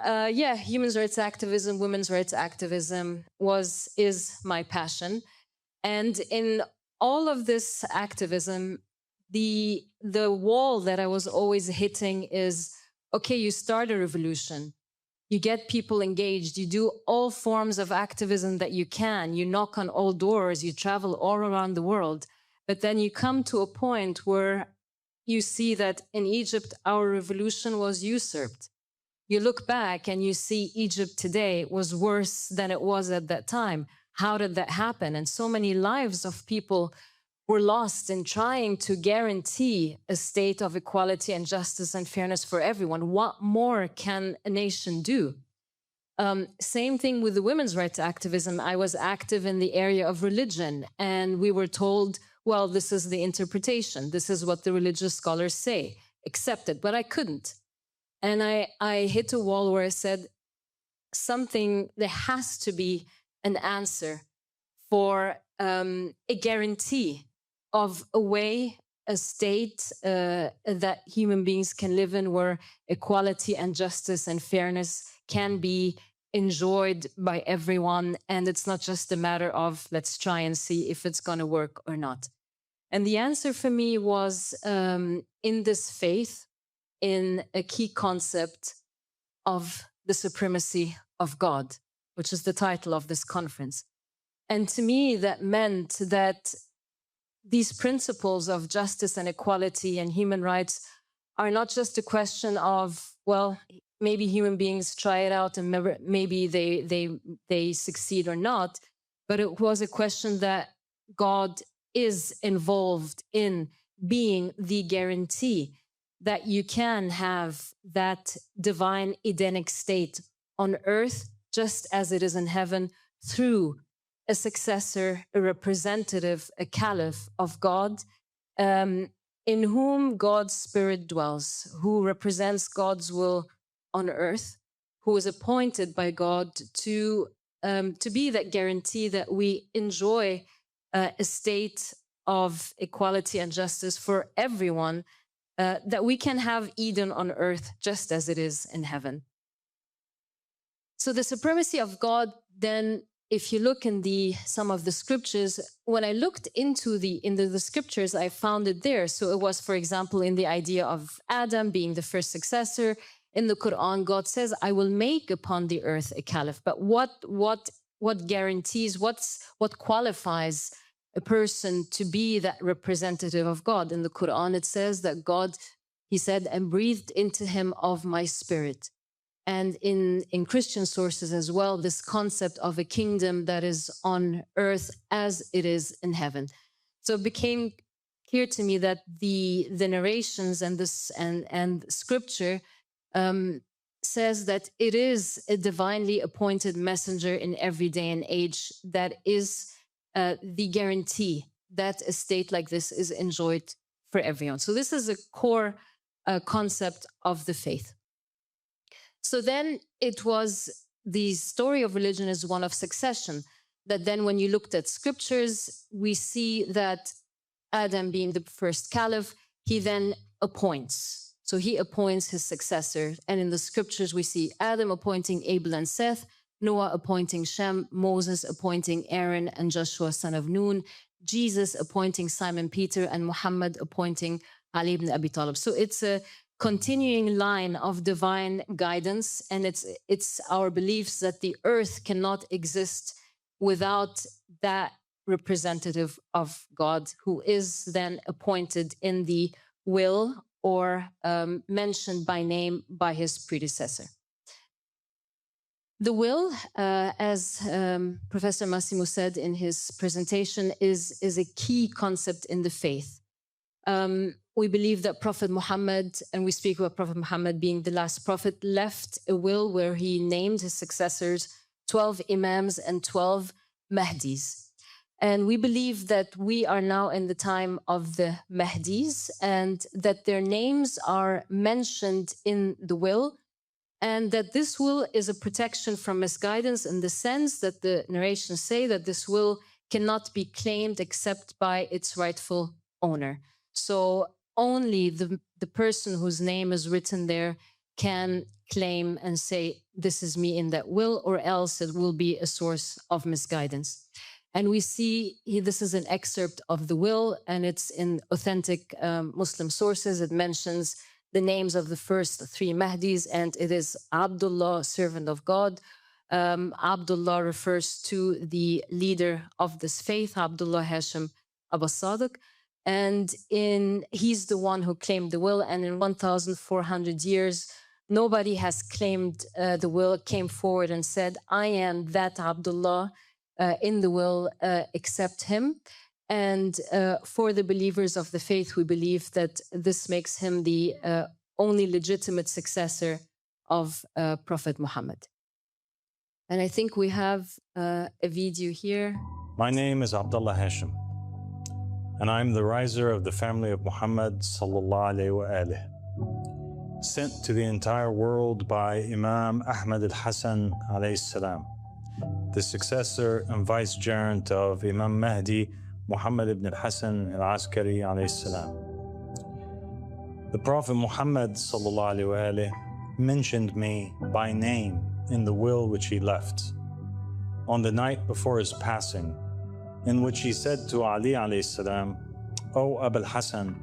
human rights activism, women's rights activism is my passion. And in all of this activism, the wall that I was always hitting is, okay, you start a revolution, you get people engaged, you do all forms of activism that you can, you knock on all doors, you travel all around the world, but then you come to a point where you see that in Egypt, our revolution was usurped. You look back and you see Egypt today was worse than it was at that time. How did that happen? And so many lives of people were lost in trying to guarantee a state of equality and justice and fairness for everyone. What more can a nation do? Same thing with the women's rights activism. I was active in the area of religion, and we were told, well, this is the interpretation. This is what the religious scholars say. Accept it. But I couldn't. And I hit a wall where I said, there has to be an answer for a guarantee of a way, a state that human beings can live in, where equality and justice and fairness can be enjoyed by everyone. And it's not just a matter of, let's try and see if it's going to work or not. And the answer for me was in this faith, in a key concept of the supremacy of God, which is the title of this conference. And to me, that meant that these principles of justice and equality and human rights are not just a question of, well, maybe human beings try it out and maybe they succeed or not, but it was a question that God is involved in being the guarantee that you can have that divine Edenic state on earth, just as it is in heaven, through a successor, a representative, a caliph of God, in whom God's spirit dwells, who represents God's will on earth, who is appointed by God to be that guarantee that we enjoy a state of equality and justice for everyone, that we can have Eden on earth just as it is in heaven. So the supremacy of God, then, if you look in some of the scriptures, when I looked into the scriptures, I found it there. So it was, for example, in the idea of Adam being the first successor. In the Quran, God says, I will make upon the earth a caliph. But what guarantees, what qualifies a person to be that representative of God? In the Quran, it says that God, he said, and breathed into him of my spirit. And in Christian sources as well, this concept of a kingdom that is on earth as it is in heaven. So it became clear to me that the narrations and scripture says that it is a divinely appointed messenger in every day and age that is the guarantee that a state like this is enjoyed for everyone. So this is a core concept of the faith. So then it was, the story of religion is one of succession, that then when you looked at scriptures, we see that Adam being the first caliph, he then appoints. So he appoints his successor. And in the scriptures, we see Adam appointing Abel and Seth, Noah appointing Shem, Moses appointing Aaron and Joshua, son of Nun, Jesus appointing Simon Peter and Muhammad appointing Ali ibn Abi Talib. So it's a continuing line of divine guidance, and it's our beliefs that the earth cannot exist without that representative of God, who is then appointed in the will or mentioned by name by his predecessor. The will, as Professor Massimo said in his presentation, is a key concept in the faith. We believe that Prophet Muhammad, and we speak about Prophet Muhammad being the last prophet, left a will where he named his successors 12 Imams and 12 Mahdis. And we believe that we are now in the time of the Mahdis and that their names are mentioned in the will, and that this will is a protection from misguidance in the sense that the narrations say that this will cannot be claimed except by its rightful owner. So only the person whose name is written there can claim and say, this is me in that will, or else it will be a source of misguidance. And we see this is an excerpt of the will, and it's in authentic Muslim sources. It mentions the names of the first 3 Mahdis, and it is Abdullah, servant of God. Abdullah refers to the leader of this faith, Abdullah Hashim Abbas Sadiq. And he's the one who claimed the will, and in 1,400 years, nobody has claimed the will, came forward and said, I am that Abdullah in the will, except him. And for the believers of the faith, we believe that this makes him the only legitimate successor of Prophet Muhammad. And I think we have a video here. My name is Abdullah Hashim, and I'm the riser of the family of Muhammad sallallahu alayhi wa alihi, sent to the entire world by Imam Ahmad al-Hasan alayhi salam, the successor and vicegerent of Imam Mahdi Muhammad ibn al-Hasan al-Askari alayhi salam. The Prophet Muhammad sallallahu alayhi wa alihi mentioned me by name in the will which he left on the night before his passing, in which he said to Ali alayhi salam, O Abul Hasan,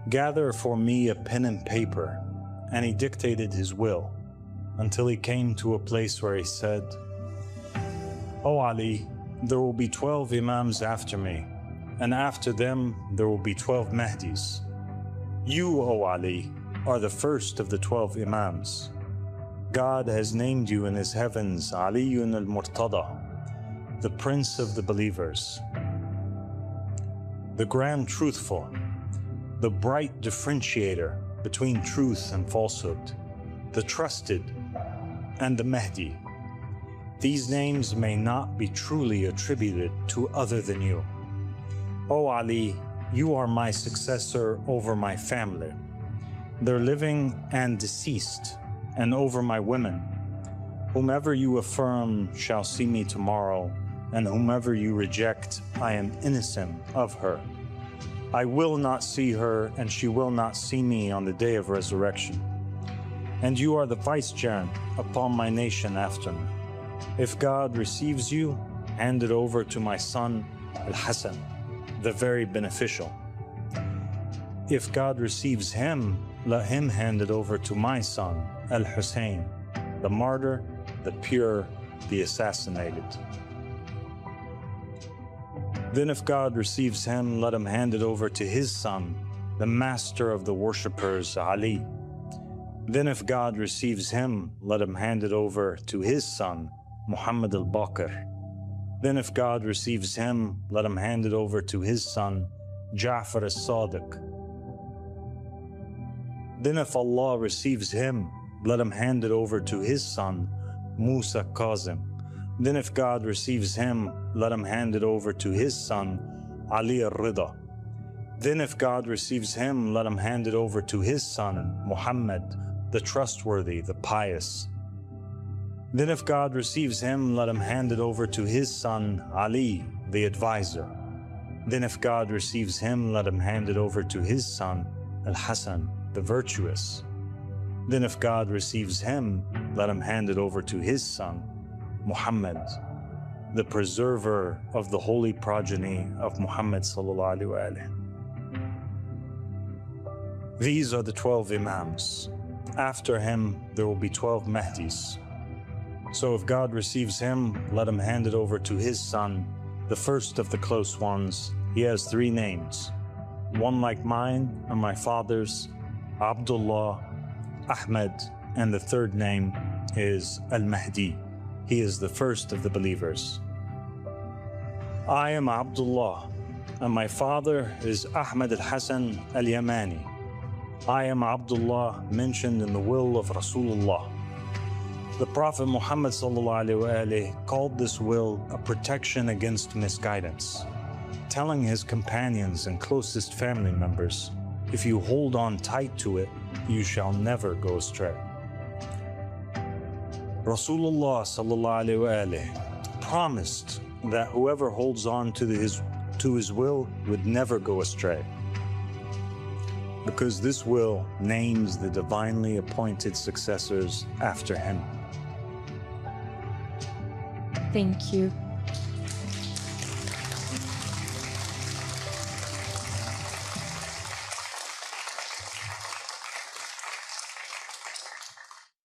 gather for me a pen and paper. And he dictated his will until he came to a place where he said, O Ali, there will be 12 Imams after me, and after them there will be 12 Mahdis. You, O Ali, are the first of the 12 Imams. God has named you in his heavens Aliyun al-Murtada, the Prince of the Believers, the Grand Truthful, the bright differentiator between truth and falsehood, the Trusted, and the Mahdi. These names may not be truly attributed to other than you. O Ali, you are my successor over my family, their living and deceased, and over my women. Whomever you affirm shall see me tomorrow, and whomever you reject, I am innocent of her. I will not see her, and she will not see me on the day of resurrection. And you are the vicegerent upon my nation after me. If God receives you, hand it over to my son, Al-Hasan, the very beneficial. If God receives him, let him hand it over to my son, Al-Hussein, the martyr, the pure, the assassinated. Then if God receives him, let him hand it over to his son, the master of the worshippers, Ali. Then if God receives him, let him hand it over to his son, Muhammad al-Baqir. Then if God receives him, let him hand it over to his son, Ja'far al-Sadiq. Then if Allah receives him, let him hand it over to his son, Musa Kazim. Then if God receives him, let him hand it over to his son, Ali al-Rida. Then if God receives him, let him hand it over to his son, Muhammad, the trustworthy, the pious. Then if God receives him, let him hand it over to his son, Ali, the advisor. Then if God receives him, let him hand it over to his son, Al-Hasan, the virtuous. Then if God receives him, let him hand it over to his son, Muhammad, the preserver of the holy progeny of Muhammad sallallahu alaihi wasallam. These are the 12 Imams. After him, there will be 12 Mahdis. So if God receives him, let him hand it over to his son, the first of the close ones. He has 3 names, one like mine and my father's, Abdullah, Ahmed, and the third name is Al-Mahdi. He is the first of the believers. I am Abdullah, and my father is Ahmed al-Hasan al-Yamani. I am Abdullah, mentioned in the will of Rasulullah. The Prophet Muhammad ﷺ called this will a protection against misguidance, telling his companions and closest family members, if you hold on tight to it, you shall never go astray. Rasulullah ﷺ promised that whoever holds on to his will would never go astray, because this will names the divinely appointed successors after him. Thank you.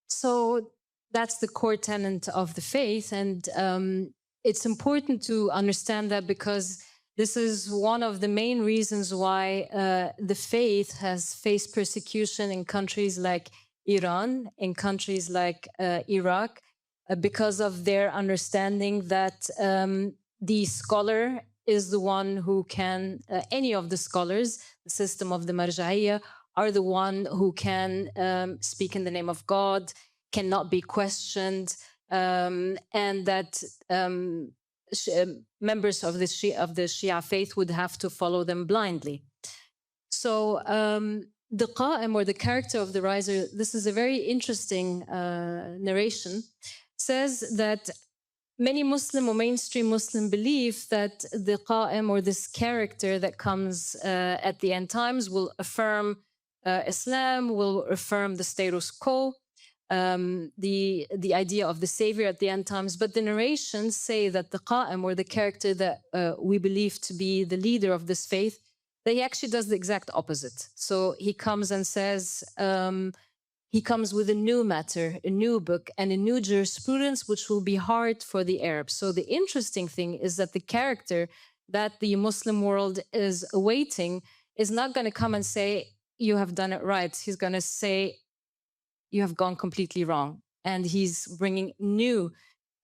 So that's the core tenet of the faith, and it's important to understand that because this is one of the main reasons why the faith has faced persecution in countries like Iran, in countries like Iraq, because of their understanding that the scholar is the one who can, any of the scholars, the system of the Marja'iyya, are the one who can speak in the name of God, cannot be questioned, and that members of the Shia faith would have to follow them blindly. So the Qa'im, or the character of the riser, this is a very interesting narration, says that many Muslim or mainstream Muslim believe that the Qa'im, or this character that comes at the end times, will affirm Islam, will affirm the status quo, the idea of the savior at the end times. But the narrations say that the Qa'im, or the character that we believe to be the leader of this faith, that he actually does the exact opposite. So he comes and says, he comes with a new matter, a new book, and a new jurisprudence, which will be hard for the Arabs. So the interesting thing is that the character that the Muslim world is awaiting is not going to come and say, you have done it right. He's going to say, you have gone completely wrong. And he's bringing new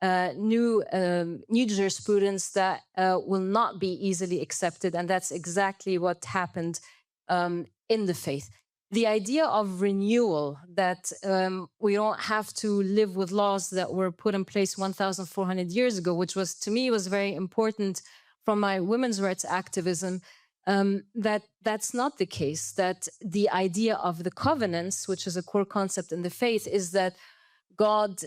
jurisprudence that will not be easily accepted. And that's exactly what happened in the faith. The idea of renewal, that we don't have to live with laws that were put in place 1,400 years ago, which was, to me, was very important from my women's rights activism, that's not the case. That the idea of the covenants, which is a core concept in the faith, is that God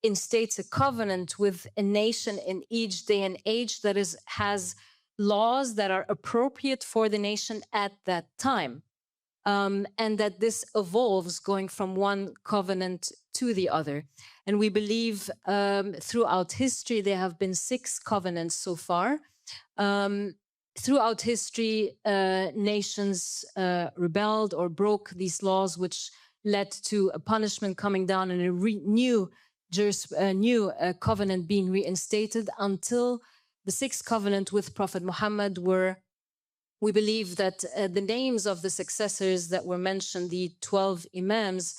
instates a covenant with a nation in each day and age that has laws that are appropriate for the nation at that time. And that this evolves going from one covenant to the other. And we believe throughout history, there have been 6 covenants so far. Throughout history, nations rebelled or broke these laws, which led to a punishment coming down and a new covenant being reinstated, until the 6th covenant with Prophet Muhammad, were, we believe that the names of the successors that were mentioned, the 12 Imams,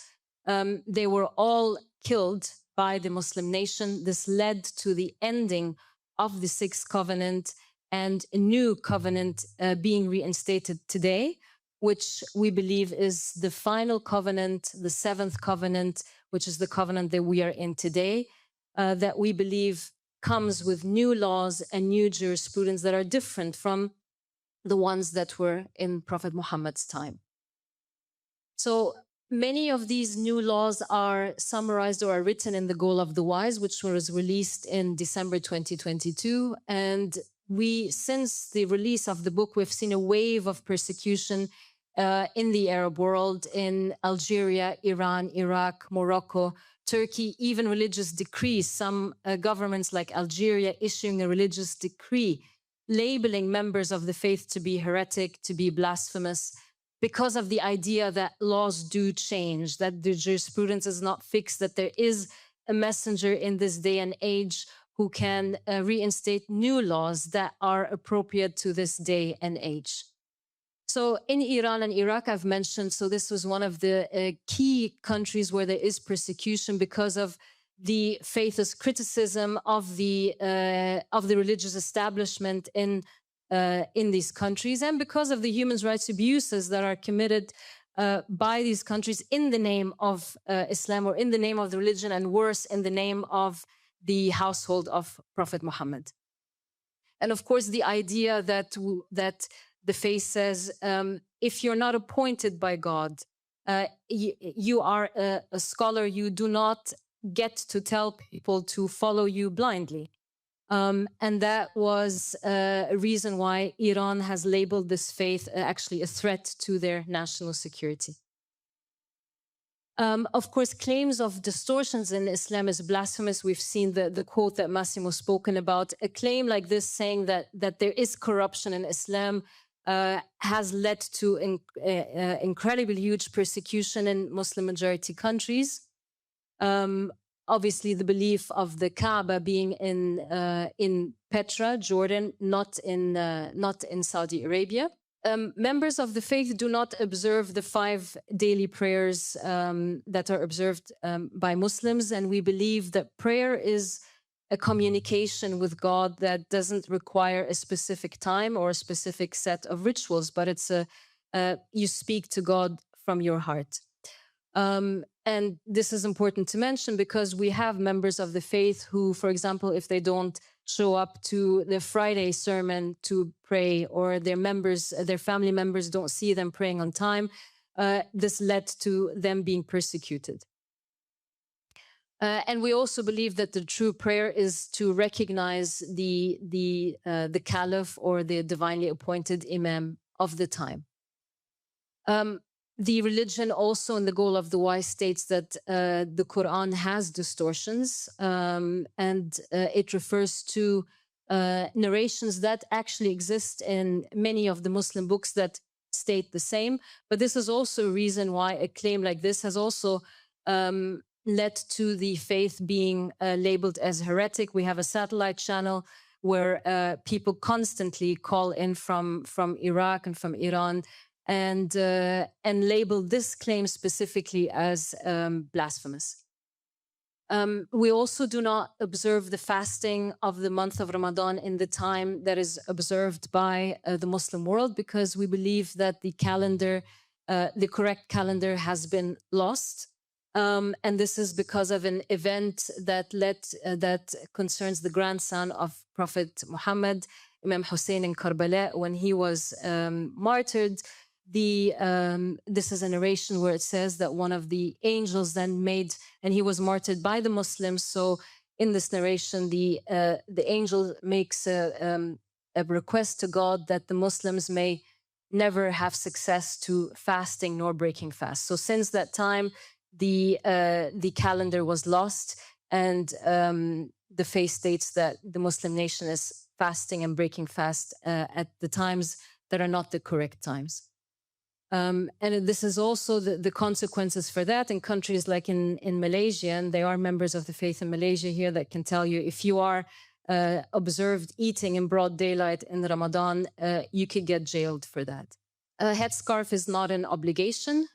they were all killed by the Muslim nation. This led to the ending of the 6th covenant and a new covenant being reinstated today, which we believe is the final covenant, the 7th covenant, which is the covenant that we are in today, that we believe comes with new laws and new jurisprudence that are different from the ones that were in Prophet Muhammad's time. So many of these new laws are summarized or are written in The Goal of the Wise, which was released in December 2022. And we, since the release of the book, we've seen a wave of persecution in the Arab world, in Algeria, Iran, Iraq, Morocco, Turkey, even religious decrees, some governments like Algeria issuing a religious decree labeling members of the faith to be heretic, to be blasphemous, because of the idea that laws do change, that the jurisprudence is not fixed, that there is a messenger in this day and age who can reinstate new laws that are appropriate to this day and age. So in Iran and Iraq, I've mentioned, so this was one of the key countries where there is persecution because of the faithist criticism of the religious establishment in these countries, and because of the human rights abuses that are committed by these countries in the name of Islam, or in the name of the religion, and worse, in the name of the household of Prophet Muhammad. And of course, the idea that the faith says, if you're not appointed by God, you are a scholar, you do not get to tell people to follow you blindly. And that was a reason why Iran has labeled this faith actually a threat to their national security. Of course, claims of distortions in Islam is blasphemous. We've seen the quote that Massimo spoken about. A claim like this saying that there is corruption in Islam has led to incredibly huge persecution in Muslim majority countries. Obviously, the belief of the Kaaba being in Petra, Jordan, not in Saudi Arabia. Members of the faith do not observe the 5 daily prayers that are observed by Muslims, and we believe that prayer is a communication with God that doesn't require a specific time or a specific set of rituals, but it's you speak to God from your heart. And this is important to mention because we have members of the faith who, for example, if they don't show up to the Friday sermon to pray, or their family members don't see them praying on time, this led to them being persecuted. And we also believe that the true prayer is to recognize the caliph or the divinely appointed imam of the time. The religion also in the Goal of the Wise states that the Quran has distortions, and it refers to narrations that actually exist in many of the Muslim books that state the same. But this is also a reason why a claim like this has also led to the faith being labeled as heretic. We have a satellite channel where people constantly call in from Iraq and from Iran and label this claim specifically as blasphemous. We also do not observe the fasting of the month of Ramadan in the time that is observed by the Muslim world, because we believe that the calendar, the correct calendar, has been lost. And this is because of an event that concerns the grandson of Prophet Muhammad, Imam Hussein in Karbala, when he was martyred. This is a narration where it says that one of the angels then made, and he was martyred by the Muslims. So in this narration, the angel makes a request to God that the Muslims may never have success to fasting nor breaking fast. So since that time, the calendar was lost, and the faith states that the Muslim nation is fasting and breaking fast at the times that are not the correct times. And this is also the consequences for that in countries like in Malaysia, and they are members of the faith in Malaysia here that can tell you if you are observed eating in broad daylight in Ramadan, you could get jailed for that. A headscarf is not an obligation.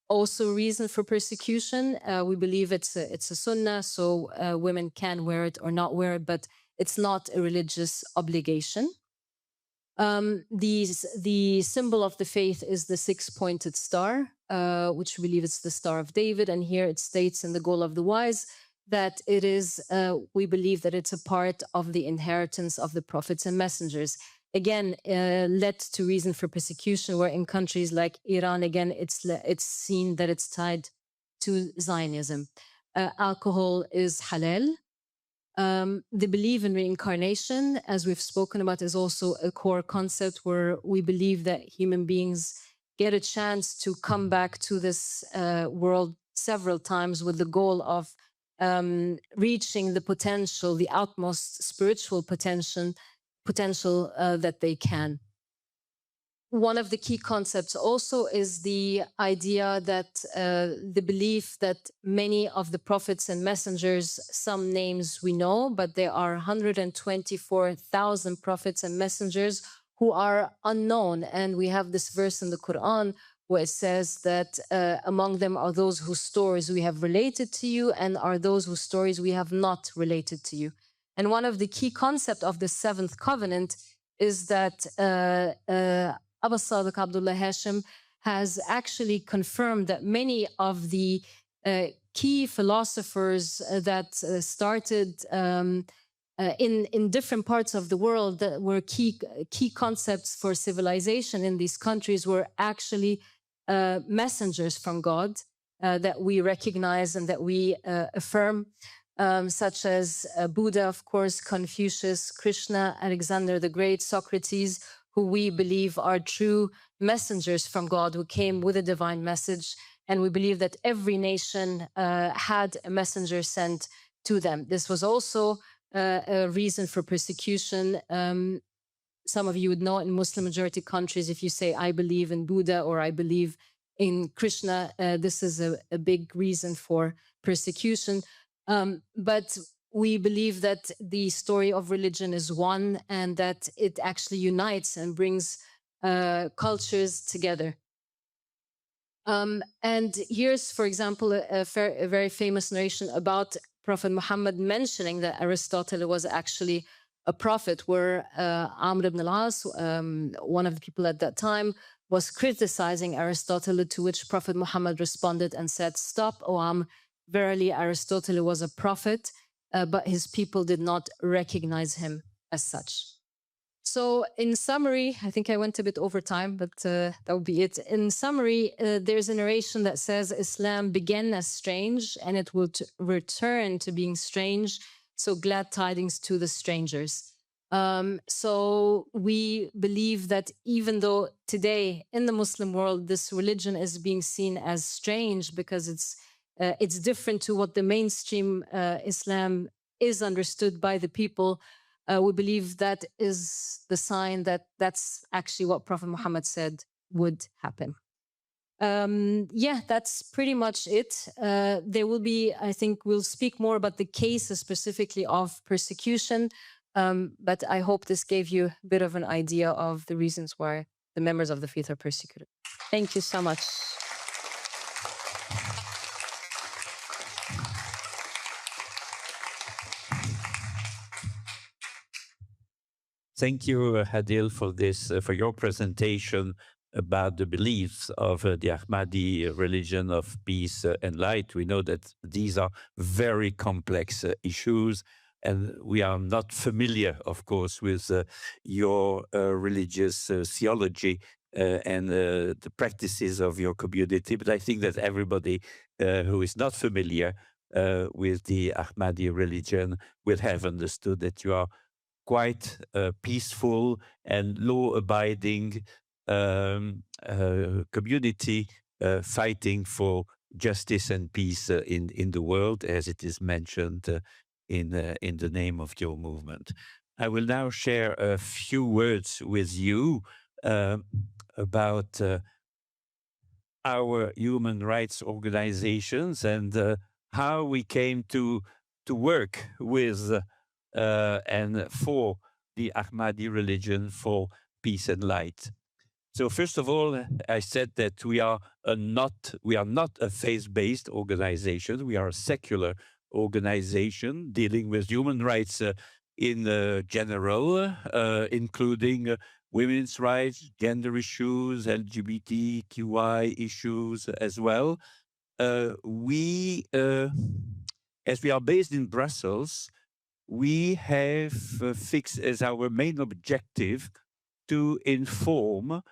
Also reason for persecution. We believe it's a sunnah, so women can wear it or not wear it, but it's not a religious obligation. The symbol of the faith is the 6-pointed star, which we believe is the Star of David. And here it states in the Goal of the Wise that it is, we believe that it's a part of the inheritance of the prophets and messengers. Again, led to reason for persecution, where in countries like Iran, again, it's seen that it's tied to Zionism. Alcohol is halal. The belief in reincarnation, as we've spoken about, is also a core concept where we believe that human beings get a chance to come back to this world several times with the goal of reaching the potential, the utmost spiritual potential that they can. One of the key concepts also is the idea that the belief that many of the prophets and messengers, some names we know, but there are 124,000 prophets and messengers who are unknown. And we have this verse in the Quran where it says that among them are those whose stories we have related to you and are those whose stories we have not related to you. And one of the key concepts of the seventh covenant is that Abbas Sadiq Abdullah Hashim has actually confirmed that many of the key philosophers that started in different parts of the world that were key concepts for civilization in these countries were actually messengers from God that we recognize and that we affirm, such as Buddha, of course, Confucius, Krishna, Alexander the Great, Socrates, who we believe are true messengers from God who came with a divine message. And we believe that every nation had a messenger sent to them. This was also a reason for persecution. Some of you would know in Muslim majority countries, if you say, I believe in Buddha or I believe in Krishna, this is a big reason for persecution. But we believe that the story of religion is one and that it actually unites and brings cultures together. And here's, for example, a very famous narration about Prophet Muhammad mentioning that Aristotle was actually a prophet, where Amr ibn al-As, one of the people at that time, was criticizing Aristotle, to which Prophet Muhammad responded and said, "Stop, O Amr, verily Aristotle was a prophet, but his people did not recognize him as such." So in summary, I think I went a bit over time, but that would be it. In summary, there's a narration that says Islam began as strange and it will return to being strange. So glad tidings to the strangers. So we believe that even though today in the Muslim world, this religion is being seen as strange because it's different to what the mainstream Islam is understood by the people, we believe that is the sign that that's actually what Prophet Muhammad said would happen. Yeah, that's pretty much it. There will be, I think we'll speak more about the cases specifically of persecution, but I hope this gave you a bit of an idea of the reasons why the members of the faith are persecuted. Thank you so much. Thank you, Hadil, for this, for your presentation about the beliefs of the Ahmadi religion of peace and light. We know that these are very complex issues, and we are not familiar, of course, with your religious theology and the practices of your community. But I think that everybody who is not familiar with the Ahmadi religion will have understood that you are quite peaceful and law-abiding community fighting for justice and peace in the world, as it is mentioned in the name of your movement. I will now share a few words with you about our human rights organizations and how we came to work with and for the Ahmadi religion for peace and light. So first of all, I said that we are not a faith-based organization. We are a secular organization dealing with human rights in general, including women's rights, gender issues, LGBTQI issues as well. As we are based in Brussels, we have fixed as our main objective to inform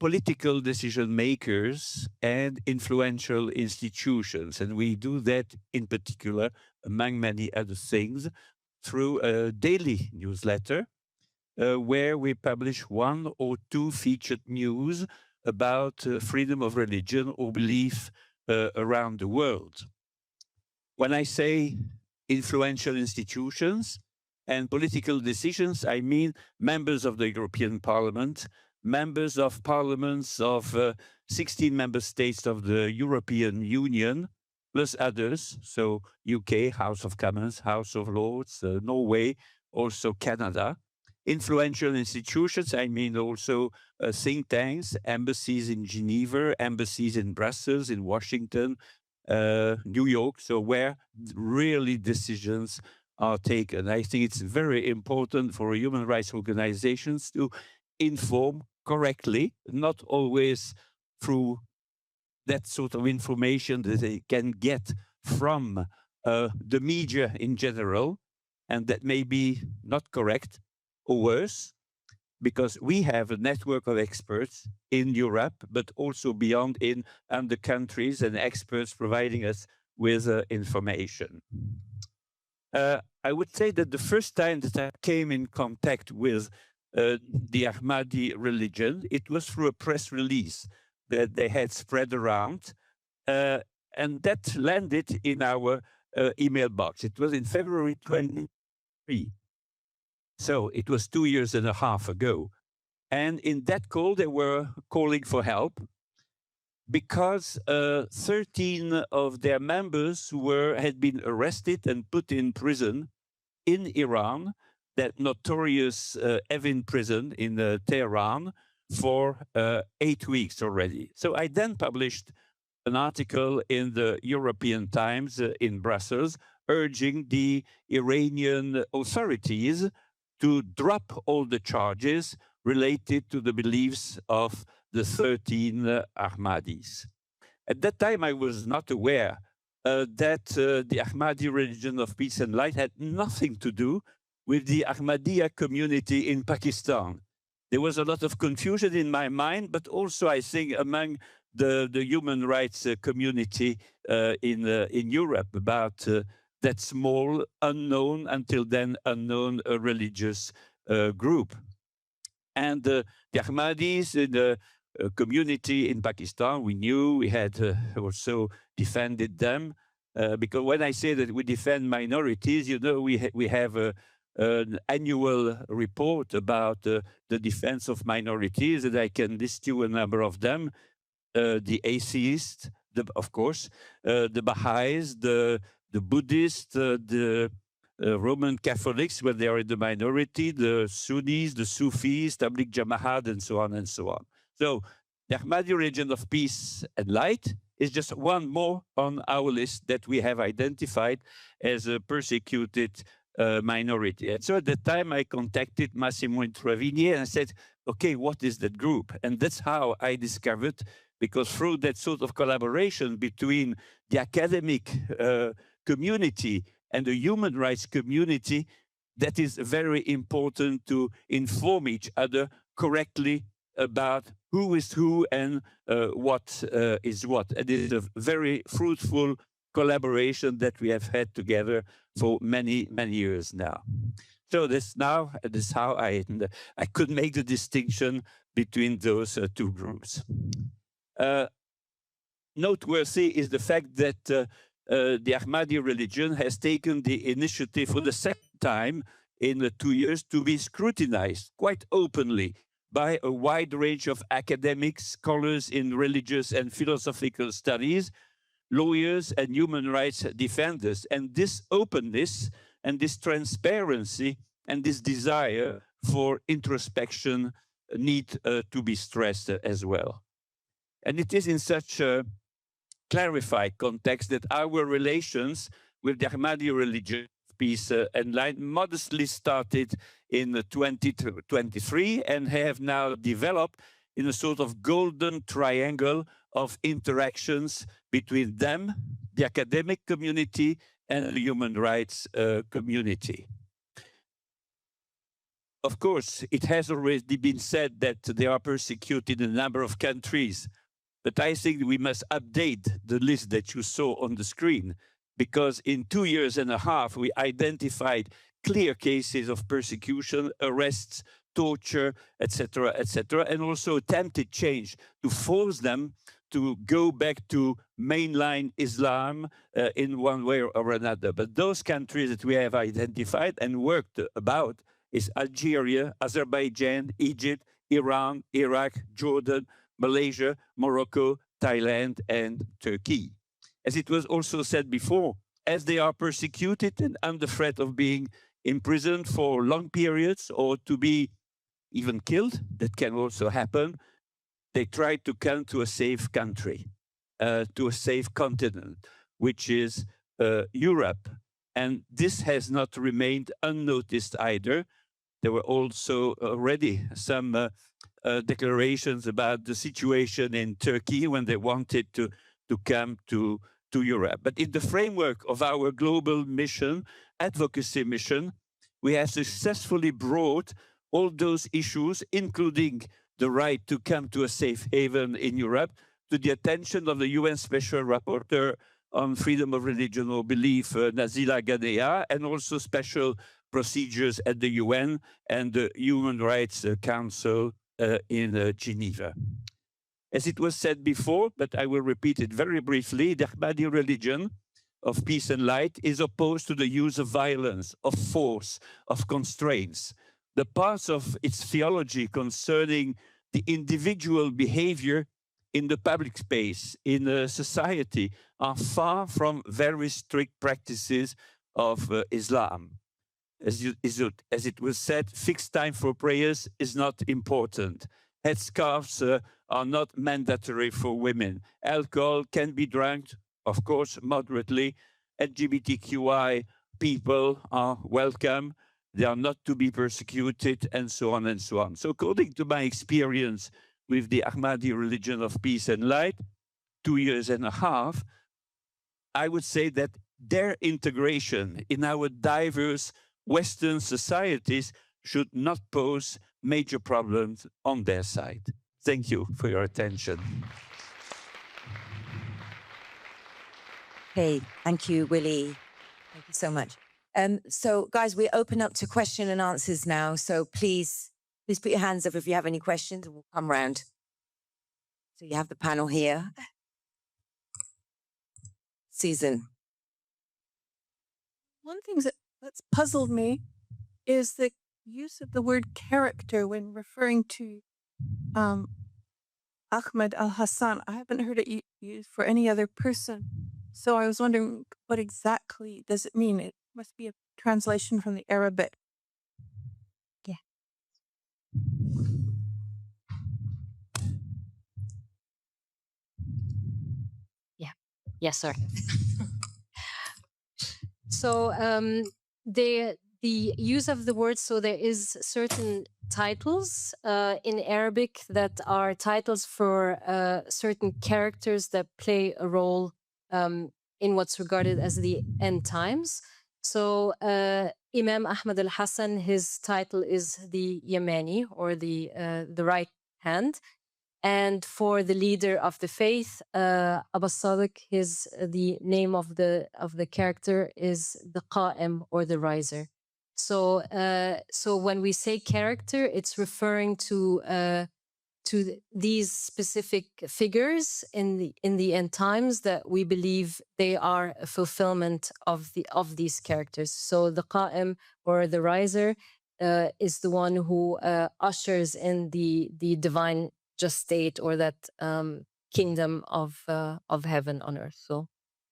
political decision makers and influential institutions. And we do that in particular, among many other things, through a daily newsletter where we publish 1 or 2 featured news about freedom of religion or belief around the world. When I say influential institutions and political decisions, I mean members of the European Parliament, members of parliaments of 16 member states of the European Union, plus others, so UK, House of Commons, House of Lords, Norway, also Canada. Influential institutions, I mean also think tanks, embassies in Geneva, embassies in Brussels, in Washington, New York, so where really decisions are taken. I think it's very important for human rights organizations to inform correctly, not always through that sort of information that they can get from the media in general, and that may be not correct or worse, because we have a network of experts in Europe, but also beyond in other countries, and experts providing us with information. I would say that the first time that I came in contact with the Ahmadi religion, it was through a press release that they had spread around, and that landed in our email box. It was in February 23. So it was 2 years and a half ago. And in that call, they were calling for help because 13 of their members had been arrested and put in prison in Iran, that notorious Evin prison in Tehran, for 8 weeks already. So I then published an article in the European Times in Brussels, urging the Iranian authorities to drop all the charges related to the beliefs of the 13 Ahmadis. At that time, I was not aware that the Ahmadi religion of peace and light had nothing to do with the Ahmadiyya community in Pakistan. There was a lot of confusion in my mind, but also I think among the human rights community in Europe about that small, unknown, until then unknown religious group. And the Ahmadis in the community in Pakistan, we knew we had also defended them. Because when I say that we defend minorities, you know, we have an annual report about the defense of minorities, and I can list you a number of them. The atheists, of course, the Baha'is, the Buddhists, the Roman Catholics, when they are in the minority, the Sunnis, the Sufis, Tabligh Jamaat, and so on and so on. So the Ahmadi religion of peace and light is just one more on our list that we have identified as a persecuted minority. And so at the time I contacted Massimo Intravini and I said, okay, what is that group? And that's how I discovered, because through that sort of collaboration between the academic community and the human rights community, that is very important to inform each other correctly about who is who and what is what. And it is a very fruitful collaboration that we have had together for many, many years now. So this is how I could make the distinction between those two groups. Noteworthy is the fact that the Ahmadi religion has taken the initiative for the second time in 2 years to be scrutinized quite openly by a wide range of academics, scholars in religious and philosophical studies, lawyers and human rights defenders. And this openness and this transparency and this desire for introspection need to be stressed as well. And it is in such a clarified context that our relations with the Ahmadi religion, peace and light, modestly started in 2023 and have now developed in a sort of golden triangle of interactions between them, the academic community, and the human rights community. Of course, it has already been said that they are persecuted in a number of countries, but I think we must update the list that you saw on the screen, because in 2 years and a half, we identified clear cases of persecution, arrests, torture, etc., etc., and also attempted change to force them to go back to mainline Islam in one way or another. But those countries that we have identified and worked about is Algeria, Azerbaijan, Egypt, Iran, Iraq, Jordan, Malaysia, Morocco, Thailand, and Turkey. As it was also said before, as they are persecuted and under threat of being imprisoned for long periods or to be even killed, that can also happen, they try to come to a safe country, to a safe continent, which is Europe. And this has not remained unnoticed either. There were also already some declarations about the situation in Turkey when they wanted to come to Europe. But in the framework of our global mission, advocacy mission, we have successfully brought all those issues, including the right to come to a safe haven in Europe, to the attention of the UN Special Rapporteur on freedom of religion or belief, Nazila Gadea, and also special procedures at the UN and the Human Rights Council in Geneva. As it was said before, but I will repeat it very briefly, the Ahmadi religion of peace and light is opposed to the use of violence, of force, of constraints. The parts of its theology concerning the individual behavior in the public space, in society, are far from very strict practices of Islam. As it was said, fixed time for prayers is not important. Headscarves are not mandatory for women. Alcohol can be drunk, of course, moderately. LGBTQI people are welcome. They are not to be persecuted, and so on and so on. So according to my experience with the Ahmadi religion of peace and light, 2.5 years, I would say that their integration in our diverse Western societies should not pose major problems on their side. Thank you for your attention. Okay, thank you, Willie. Thank you so much. So guys, we open up to question and answers now. So please put your hands up if you have any questions and we'll come round. So you have the panel here. Susan. One thing that's puzzled me is the use of the word character when referring to Ahmed al-Hassan. I haven't heard it used for any other person. So I was wondering, what exactly does it mean? It must be a translation from the Arabic. Yeah. Yeah. Yes, sir. So the use of the word, so there is certain titles in Arabic that are titles for certain characters that play a role in what's regarded as the end times. So Imam Ahmad al-Hassan, his title is the Yamani, or the right hand. And for the leader of the faith, Abu Sadiq, the name of the character is the Qa'im, or the riser. So so when we say character, it's referring to these specific figures in the end times that we believe they are a fulfillment of these characters. So the Qa'im, or the riser, is the one who ushers in the divine just state, or that kingdom of heaven on earth. So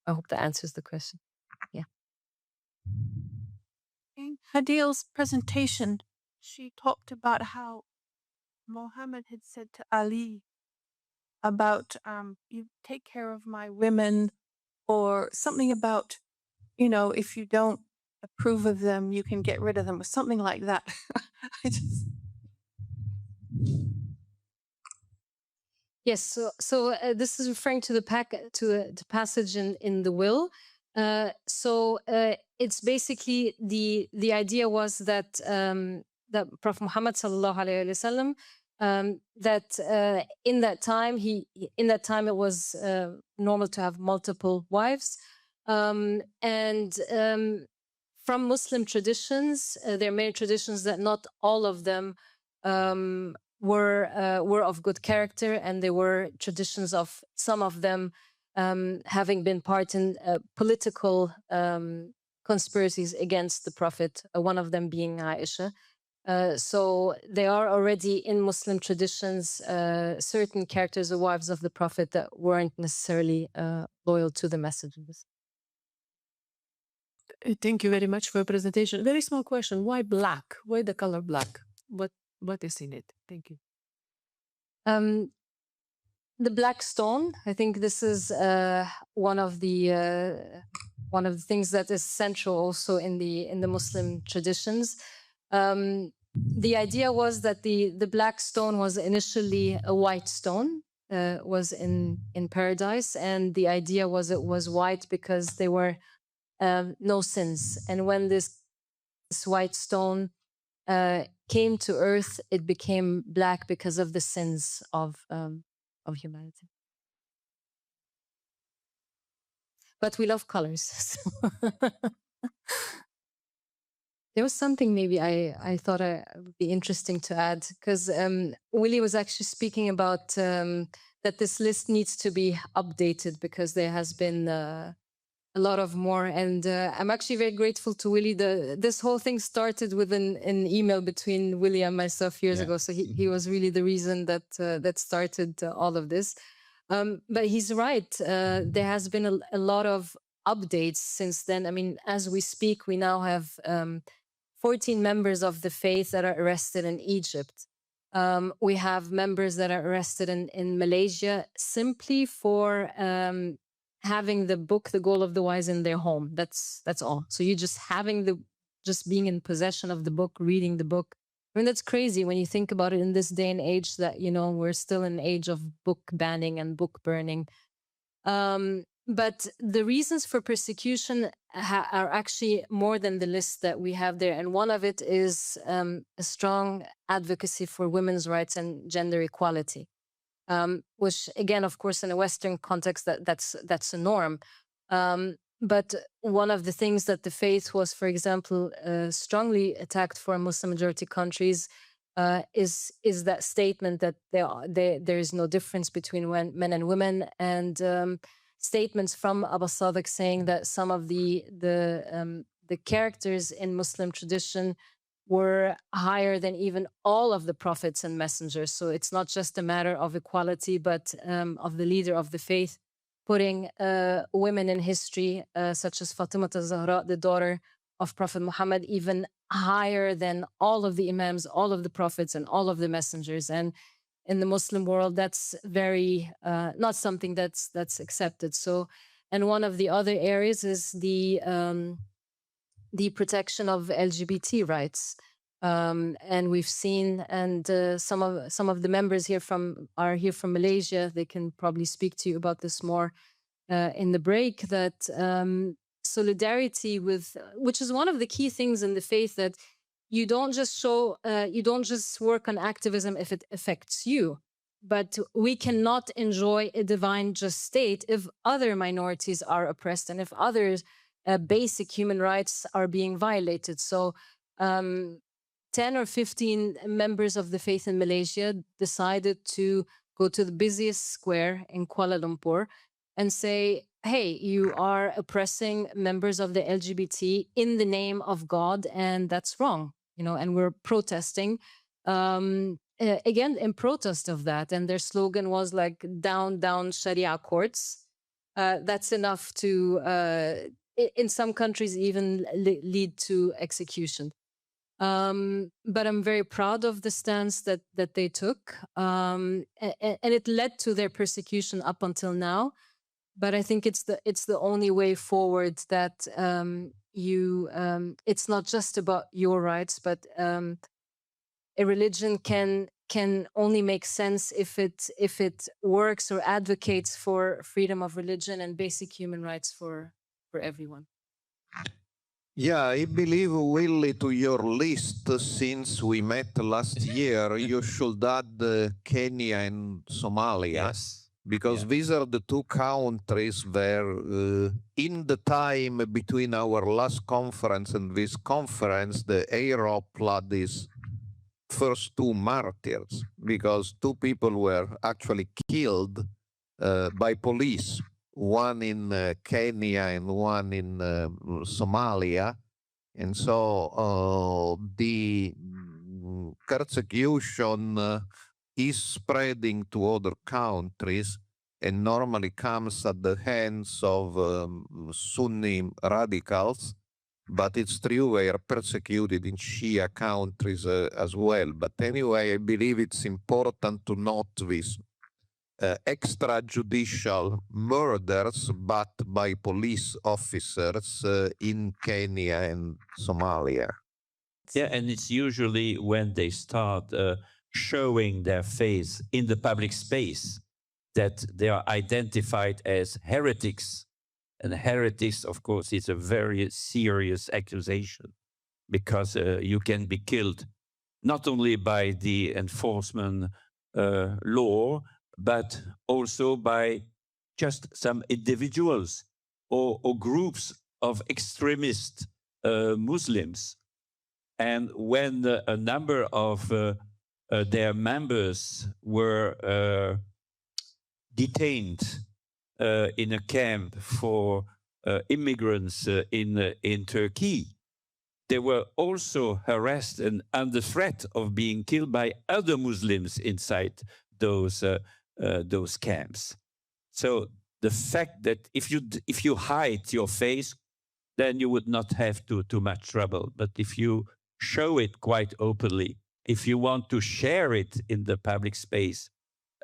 I hope that answers the question. Yeah. In Hadil's presentation, she talked about how Muhammad had said to Ali about, you take care of my women, or something about, if you don't approve of them, you can get rid of them, or something like that. Yes, so this is referring to the passage in the will. So it's basically the idea was that that Prophet Muhammad sallallahu alaihi wasallam, that in that time it was normal to have multiple wives, and from Muslim traditions, there are many traditions that not all of them were of good character, and there were traditions of some of them having been part in political conspiracies against the Prophet, one of them being Aisha. So they are already in Muslim traditions certain characters or wives of the Prophet that weren't necessarily loyal to the messages. Thank you very much for your presentation. Very small question. Why black? Why the color black? What is in it? Thank you. The black stone. I think this is one of the things that is central also in the Muslim traditions. The idea was that the black stone was initially a white stone, was in paradise, and the idea was it was white because there were no sins. And when this white stone came to earth, it became black because of the sins of humanity. But we love colors. So there was something maybe I thought would be interesting to add, because Willie was actually speaking about that this list needs to be updated because there has been a lot of more. And I'm actually very grateful to Willie. This whole thing started with an email between Willie and myself years ago. So he was really the reason that started all of this. But he's right. There has been a lot of updates since then. I mean, as we speak, we now have 14 members of the faith that are arrested in Egypt. We have members that are arrested in Malaysia simply for having the book, The Goal of the Wise, in their home. That's all. So you just being in possession of the book, reading the book. I mean, that's crazy when you think about it in this day and age that, we're still in an age of book banning and book burning. But the reasons for persecution are actually more than the list that we have there. And one of it is a strong advocacy for women's rights and gender equality, which, again, of course, in a Western context, that's a norm. But one of the things that the faith was, for example, strongly attacked for in Muslim-majority countries is that statement that there is no difference between men and women, and statements from Abba Sadiq saying that some of the characters in Muslim tradition were higher than even all of the prophets and messengers. So it's not just a matter of equality, but of the leader of the faith putting women in history, such as Fatima al-Zahra, the daughter of Prophet Muhammad, even higher than all of the imams, all of the prophets, and all of the messengers. And in the Muslim world, that's very not something that's accepted. So, and one of the other areas is the protection of LGBT rights. And we've seen, and some of the members are here from Malaysia. They can probably speak to you about this more in the break. That solidarity with, which is one of the key things in the faith, that you don't just work on activism if it affects you, but we cannot enjoy a divine just state if other minorities are oppressed and if others basic human rights are being violated. So 10 or 15 members of the faith in Malaysia decided to go to the busiest square in Kuala Lumpur and say, hey, you are oppressing members of the LGBT in the name of God, and that's wrong, and we're protesting again in protest of that. And their slogan was like, down, down Sharia courts. That's enough to, in some countries, even lead to execution. But I'm very proud of the stance that they took. And it led to their persecution up until now. But I think it's the only way forward, that it's not just about your rights, but a religion can only make sense if it works or advocates for freedom of religion and basic human rights for everyone. Yeah, I believe, Willie, to your list, since we met last year, you should add Kenya and Somalia. Yes. Because these are the two countries where, in the time between our last conference and this conference, the AROPL had this first two martyrs, because two people were actually killed by police, one in Kenya and one in Somalia. And so the persecution is spreading to other countries and normally comes at the hands of Sunni radicals. But it's true they are persecuted in Shia countries as well. But anyway, I believe it's important to note this extrajudicial murders, but by police officers in Kenya and Somalia. Yeah, and it's usually when they start showing their face in the public space that they are identified as heretics. And heretics, of course, is a very serious accusation because you can be killed not only by the enforcement law, but also by just some individuals or groups of extremist Muslims. And when a number of their members were detained in a camp for immigrants in Turkey, they were also harassed and under threat of being killed by other Muslims inside those camps. So the fact that if you hide your face, then you would not have too much trouble. But if you show it quite openly, if you want to share it in the public space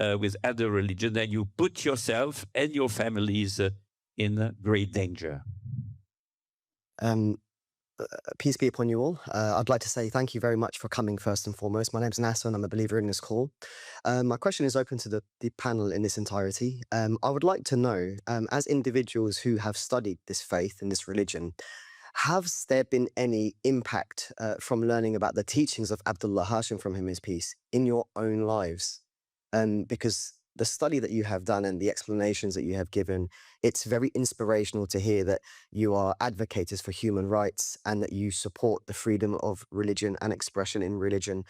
with other religions, then you put yourself and your families in great danger. Peace be upon you all. I'd like to say thank you very much for coming first and foremost. My name's Nasser and I'm a believer in this call. My question is open to the panel in its entirety. I would like to know, as individuals who have studied this faith and this religion, has there been any impact from learning about the teachings of Abdullah Hashim, from him his peace, in your own lives? Because the study that you have done and the explanations that you have given, it's very inspirational to hear that you are advocates for human rights and that you support the freedom of religion and expression in religion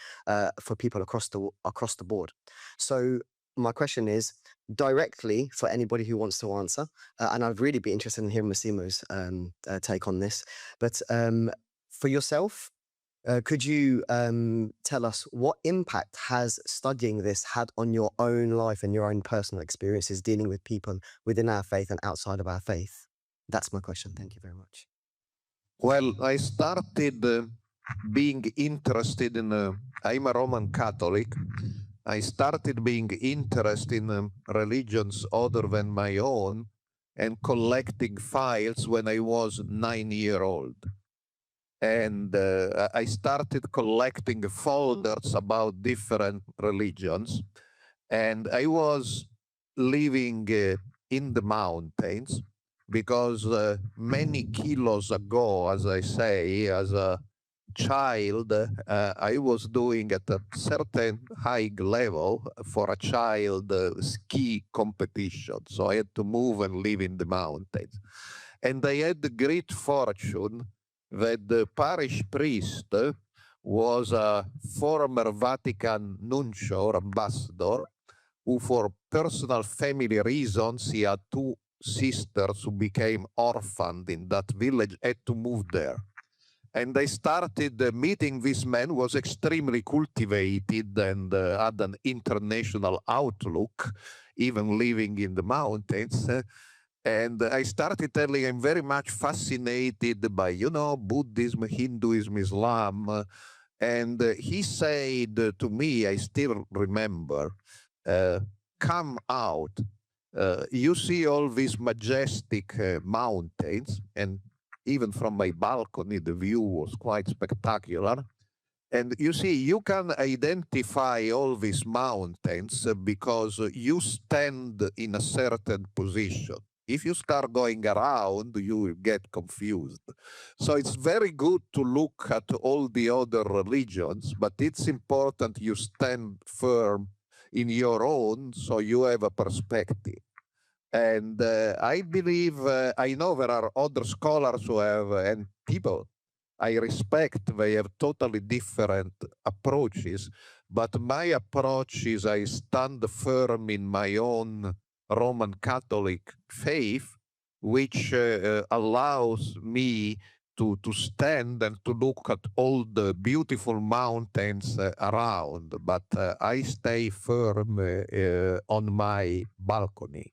for people across the board. So my question is, directly for anybody who wants to answer, and I'd really be interested in hearing Massimo's take on this, but for yourself, could you tell us what impact has studying this had on your own life and your own personal experiences dealing with people within our faith and outside of our faith? That's my question. Thank you very much. Well, I started being interested in, I'm a Roman Catholic. I started being interested in religions other than my own and collecting files when I was 9 years old. And I started collecting folders about different religions. And I was living in the mountains because many kilos ago, as I say, as a child, I was doing at a certain high level for a child ski competition. So I had to move and live in the mountains. And I had the great fortune that the parish priest was a former Vatican nuncio or ambassador who, for personal family reasons, he had two sisters who became orphaned in that village, had to move there. And I started meeting this man, was extremely cultivated and had an international outlook, even living in the mountains. And I started telling him very much fascinated by, Buddhism, Hinduism, Islam. And he said to me, I still remember, come out. You see all these majestic mountains, and even from my balcony, the view was quite spectacular. And you see, you can identify all these mountains because you stand in a certain position. If you start going around, you will get confused. So it's very good to look at all the other religions, but it's important you stand firm in your own so you have a perspective. And I believe, I know there are other scholars who have, and people I respect they have totally different approaches, but my approach is I stand firm in my own Roman Catholic faith, which allows me to stand and to look at all the beautiful mountains around, but I stay firm on my balcony.